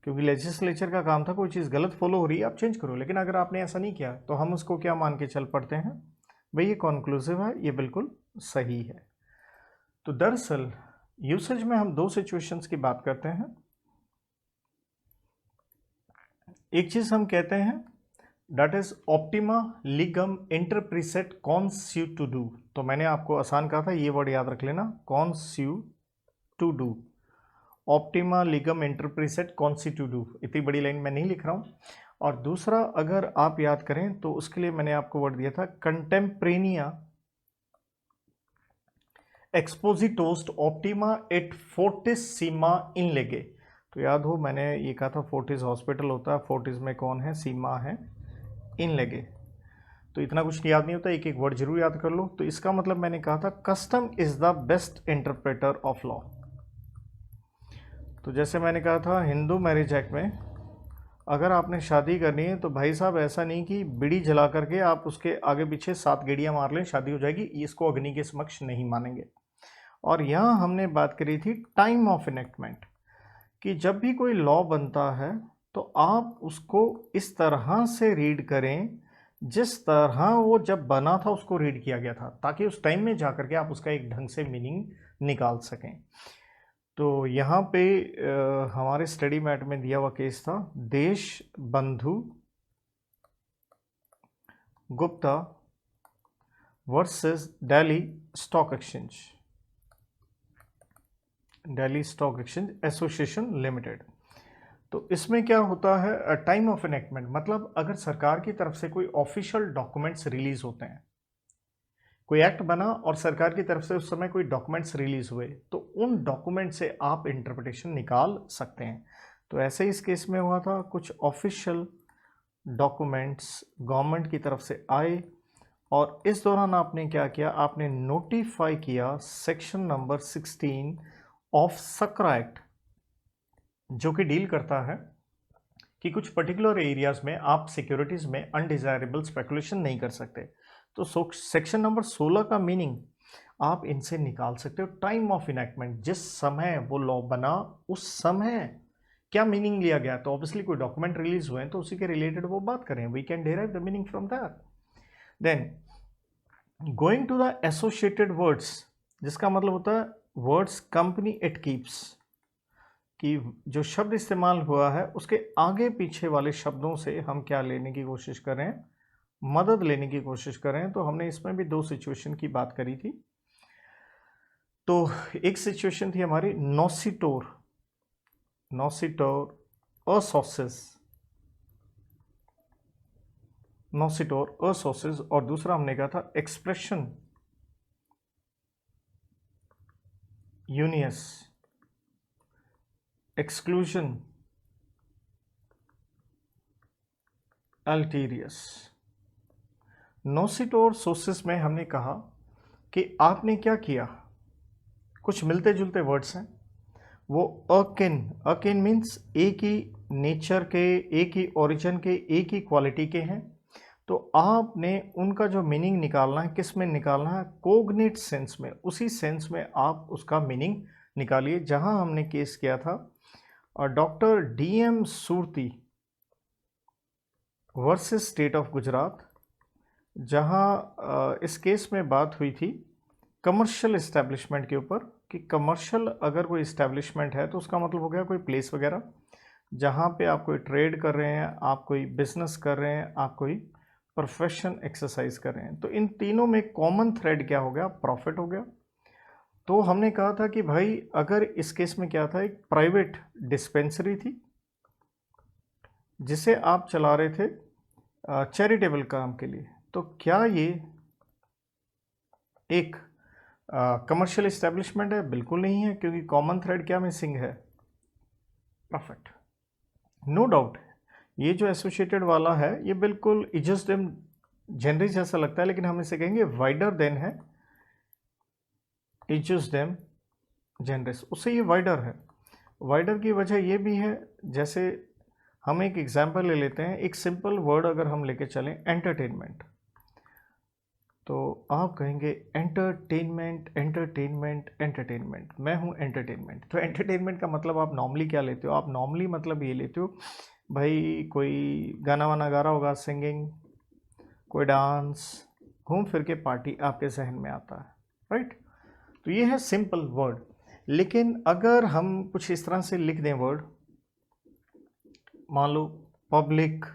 क्योंकि लेजिस्लेचर का काम था कोई चीज़ गलत फॉलो हो रही है आप चेंज करो, लेकिन अगर आपने ऐसा नहीं किया तो हम उसको क्या मान के चल पड़ते हैं, भाई ये कॉन्क्लूसिव है, ये बिल्कुल सही है। तो दरअसल यूसेज में हम दो सिचुएशंस की बात करते हैं। एक चीज़ हम कहते हैं दैट इज ऑप्टिमा लिगम इंटरप्रिसेट कॉन्स्टिट्यूडू, तो मैंने आपको आसान कहा था, ये वर्ड याद रख लेना, कॉन्स्टिट्यूडू, ऑप्टिमा लिगम इंटरप्रिसेट कॉन्स्टिट्यूडू, इतनी बड़ी लाइन मैं नहीं लिख रहा हूँ। और दूसरा अगर आप याद करें तो उसके लिए मैंने आपको वर्ड दिया था कंटेम्प्रेनिया एक्सपोजिटोस्ट ऑप्टिमा एट फोर्टिस सीमा इन लेगे। तो याद हो मैंने ये कहा था फोर्टिस हॉस्पिटल होता है, फोर्टिस में कौन है, सीमा है, इन लेगे। तो इतना कुछ याद नहीं होता, एक एक वर्ड जरूर याद कर लो। तो इसका मतलब मैंने कहा था custom is the best interpreter of law. तो जैसे मैंने कहा था हिंदू मैरिज एक्ट में अगर आपने शादी करनी है तो भाई साहब ऐसा नहीं कि बीड़ी जला करके आप उसके आगे पीछे 7 गेड़ियां मार लें शादी हो जाएगी, इसको अग्नि के समक्ष नहीं मानेंगे। और यहाँ हमने बात करी थी टाइम ऑफ इनेक्टमेंट, कि जब भी कोई लॉ बनता है तो आप उसको इस तरह से रीड करें जिस तरह वो जब बना था उसको रीड किया गया था, ताकि उस टाइम में जा करके आप उसका एक ढंग से मीनिंग निकाल सकें। तो यहाँ पे हमारे स्टडी मैट में दिया हुआ केस था देश बंधु Gupta versus Delhi stock exchange. Delhi stock exchange association limited. तो इसमें क्या होता है, टाइम ऑफ इनेक्टमेंट, मतलब अगर सरकार की तरफ से कोई ऑफिशियल डॉक्यूमेंट्स रिलीज होते हैं, कोई एक्ट बना और सरकार की तरफ से उस समय कोई डॉक्यूमेंट्स रिलीज हुए, तो उन डॉक्यूमेंट से आप इंटरप्रिटेशन निकाल सकते हैं। तो ऐसे ही इस केस में हुआ था, कुछ ऑफिशियल डॉक्यूमेंट्स गवर्नमेंट की तरफ से आए और इस दौरान आपने क्या किया, आपने नोटिफाई किया section number 16 of Sakra act, जो कि डील करता है कि कुछ पर्टिकुलर एरियाज में आप सिक्योरिटीज में अनडिजायरेबल स्पेकुलेशन नहीं कर सकते। तो सेक्शन नंबर 16 का मीनिंग आप इनसे निकाल सकते हो, टाइम ऑफ इनेक्टमेंट, जिस समय वो लॉ बना उस समय क्या मीनिंग लिया गया। तो ऑब्वियसली कोई डॉक्यूमेंट रिलीज हुए हैं तो उसी के रिलेटेड वो बात करें, we can derive the meaning from that. Then going to the associated words, जिसका मतलब होता है वर्ड्स कंपनी इट कीप्स, कि जो शब्द इस्तेमाल हुआ है उसके आगे पीछे वाले शब्दों से हम क्या लेने की कोशिश कर रहे हैं, मदद लेने की कोशिश कर रहे हैं। तो हमने इसमें भी दो सिचुएशन की बात करी थी। तो एक सिचुएशन थी हमारी नॉसिटोर, असोसिस, नॉसिटोर असोसिस, और दूसरा हमने कहा था एक्सप्रेशन यूनियस एक्सक्लूजन अल्टीरियस। नोसिटोर सोसिस में हमने कहा कि आपने क्या किया, कुछ मिलते जुलते वर्ड्स हैं, वो अकिन मीन्स एक ही नेचर के, एक ही ओरिजिन के, एक ही क्वालिटी के हैं। तो आपने उनका जो मीनिंग निकालना है, किस में निकालना है, कोग्नेट सेंस में, उसी सेंस में आप उसका मीनिंग निकालिए। जहां हमने केस किया था doctor DM Surti versus state of Gujarat, जहां इस केस में बात हुई थी कमर्शियल इस्टेब्लिशमेंट के ऊपर, कि कमर्शियल अगर कोई इस्टेब्लिशमेंट है तो उसका मतलब हो गया कोई प्लेस वगैरह जहां पे आप कोई ट्रेड कर रहे हैं, आप कोई बिजनेस कर रहे हैं, आप कोई प्रोफेशन एक्सरसाइज कर रहे हैं। तो इन तीनों में कॉमन थ्रेड क्या हो गया, प्रॉफिट हो गया। तो हमने कहा था कि भाई अगर इस केस में क्या था, एक प्राइवेट डिस्पेंसरी थी जिसे आप चला रहे थे चैरिटेबल काम के लिए, तो क्या ये एक कमर्शियल इस्टेब्लिशमेंट है? बिल्कुल नहीं है, क्योंकि कॉमन थ्रेड क्या मिसिंग है, प्रॉफिट। नो डाउट ये जो एसोसिएटेड वाला है ये बिल्कुल इजस्डेम जेनरिस जैसा लगता है, लेकिन हम इसे कहेंगे वाइडर देन है इजस्डेम जेनरिस, उससे ये वाइडर है। वाइडर की वजह ये भी है, जैसे हम एक एग्जाम्पल ले लेते हैं, एक सिंपल वर्ड अगर हम लेके चलें एंटरटेनमेंट, तो आप कहेंगे एंटरटेनमेंट एंटरटेनमेंट एंटरटेनमेंट, मैं हूँ एंटरटेनमेंट। तो एंटरटेनमेंट का मतलब आप नॉर्मली क्या लेते हो, आप नॉर्मली मतलब ये लेते हो भाई कोई गाना वाना गा रहा होगा, सिंगिंग, कोई डांस, घूम फिर के पार्टी आपके जहन में आता है, राइट। तो ये है सिंपल वर्ड। लेकिन अगर हम कुछ इस तरह से लिख दें वर्ड, मान लो पब्लिक,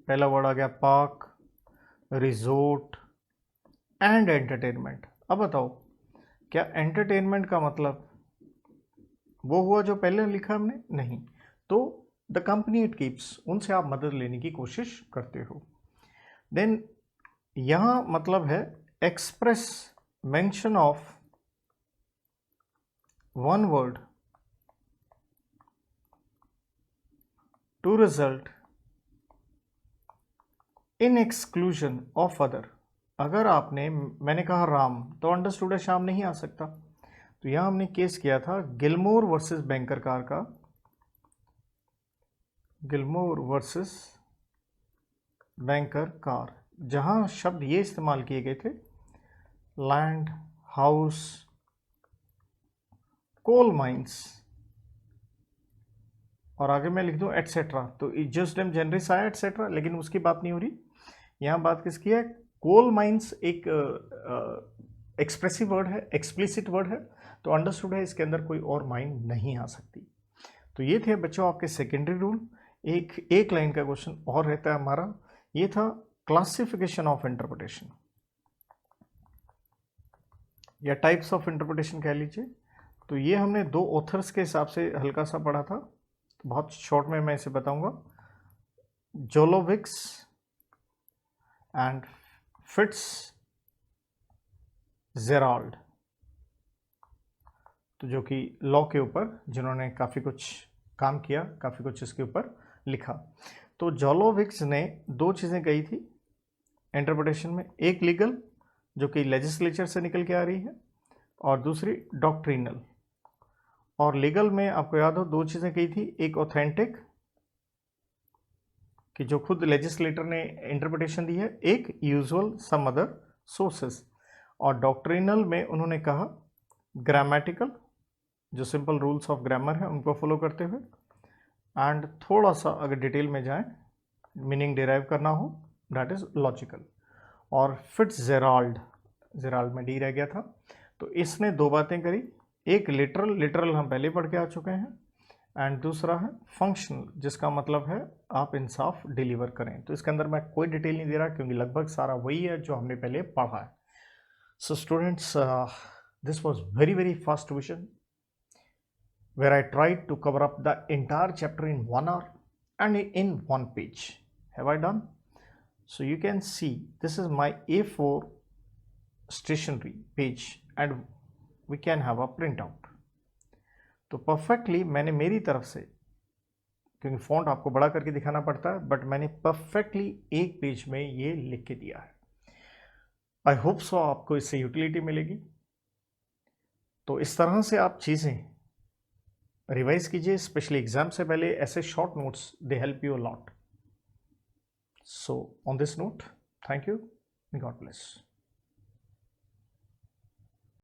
पहला वर्ड आ गया पार्क, रिजोर्ट एंड एंटरटेनमेंट। अब बताओ क्या एंटरटेनमेंट का मतलब वो हुआ जो पहले लिखा हमने? नहीं। तो द कंपनी इट कीप्स, उनसे आप मदद लेने की कोशिश करते हो। देन यहां मतलब है express mention of one word to result in exclusion of other. अगर आपने, मैंने कहा राम, तो अंडरस्टूड है शाम नहीं आ सकता। तो यहां हमने केस किया था गिलमोर वर्सेस बैंकर कार का, गिलमोर वर्सेस बैंकर कार, जहां शब्द ये इस्तेमाल किए गए थे लैंड, हाउस, कोल माइंस, और आगे मैं लिख दूं एटसेट्रा। तो जस्ट जनरस आया एटसेट्रा, लेकिन उसकी बात नहीं हो रही। यहां बात किसकी है, कोल माइंस एक एक्सप्रेसिव वर्ड है, एक्सप्लिसिट वर्ड है, तो अंडरस्टूड है इसके अंदर कोई और माइंड नहीं आ सकती। तो ये थे बच्चों आपके सेकेंडरी रूल। एक लाइन का क्वेश्चन और रहता है हमारा, ये था क्लासिफिकेशन ऑफ इंटरप्रिटेशन या टाइप्स ऑफ इंटरप्रिटेशन कह लीजिए। तो ये हमने 2 ऑथर्स के हिसाब से हल्का सा पढ़ा था, तो बहुत शॉर्ट में मैं इसे बताऊंगा। जोलोविक्स एंड फिट्जजेराल्ड, तो जो कि लॉ के ऊपर जिन्होंने काफ़ी कुछ काम किया, काफ़ी कुछ इसके ऊपर लिखा। तो जोलोविक्स ने 2 चीज़ें कही थी इंटरप्रिटेशन में, एक लीगल जो कि लेजिस्लेचर से निकल के आ रही है, और दूसरी डॉक्ट्रिनल। और लीगल में आपको याद हो 2 चीज़ें कही थी, एक ऑथेंटिक कि जो खुद लेजिस्लेटर ने इंटरप्रिटेशन दी है, एक यूजुअल सम अदर सोर्सेस। और डॉक्ट्रिनल में उन्होंने कहा ग्रामेटिकल, जो सिंपल रूल्स ऑफ ग्रामर है उनको फॉलो करते हुए, एंड थोड़ा सा अगर डिटेल में जाएं मीनिंग डिराइव करना हो, दैट इज लॉजिकल। और फिट्जजेराल्ड, जेराल्ड में डी रह गया था, तो इसने 2 बातें करी, एक लिटरल हम पहले पढ़ के आ चुके हैं, एंड दूसरा है फंक्शनल, जिसका मतलब है आप इंसाफ डिलीवर करें। तो इसके अंदर मैं कोई डिटेल नहीं दे रहा क्योंकि लगभग सारा वही है जो हमने पहले पढ़ा है। So students, this was very fast vision where I tried to cover up the entire chapter in 1 hour and in 1 page. Have I done? So you can see this is my A4 stationery page and we can have a printout. तो perfectly मैंने मेरी तरफ से, क्योंकि font आपको बड़ा करके दिखाना पड़ता है, बट मैंने परफेक्टली एक पेज में ये लिख के दिया है। आई होप सो आपको इससे यूटिलिटी मिलेगी। तो इस तरह से आप चीज़ें रिवाइज कीजिए, स्पेशली एग्जाम से पहले ऐसे short notes they help you a lot. So on this note, thank you, God bless.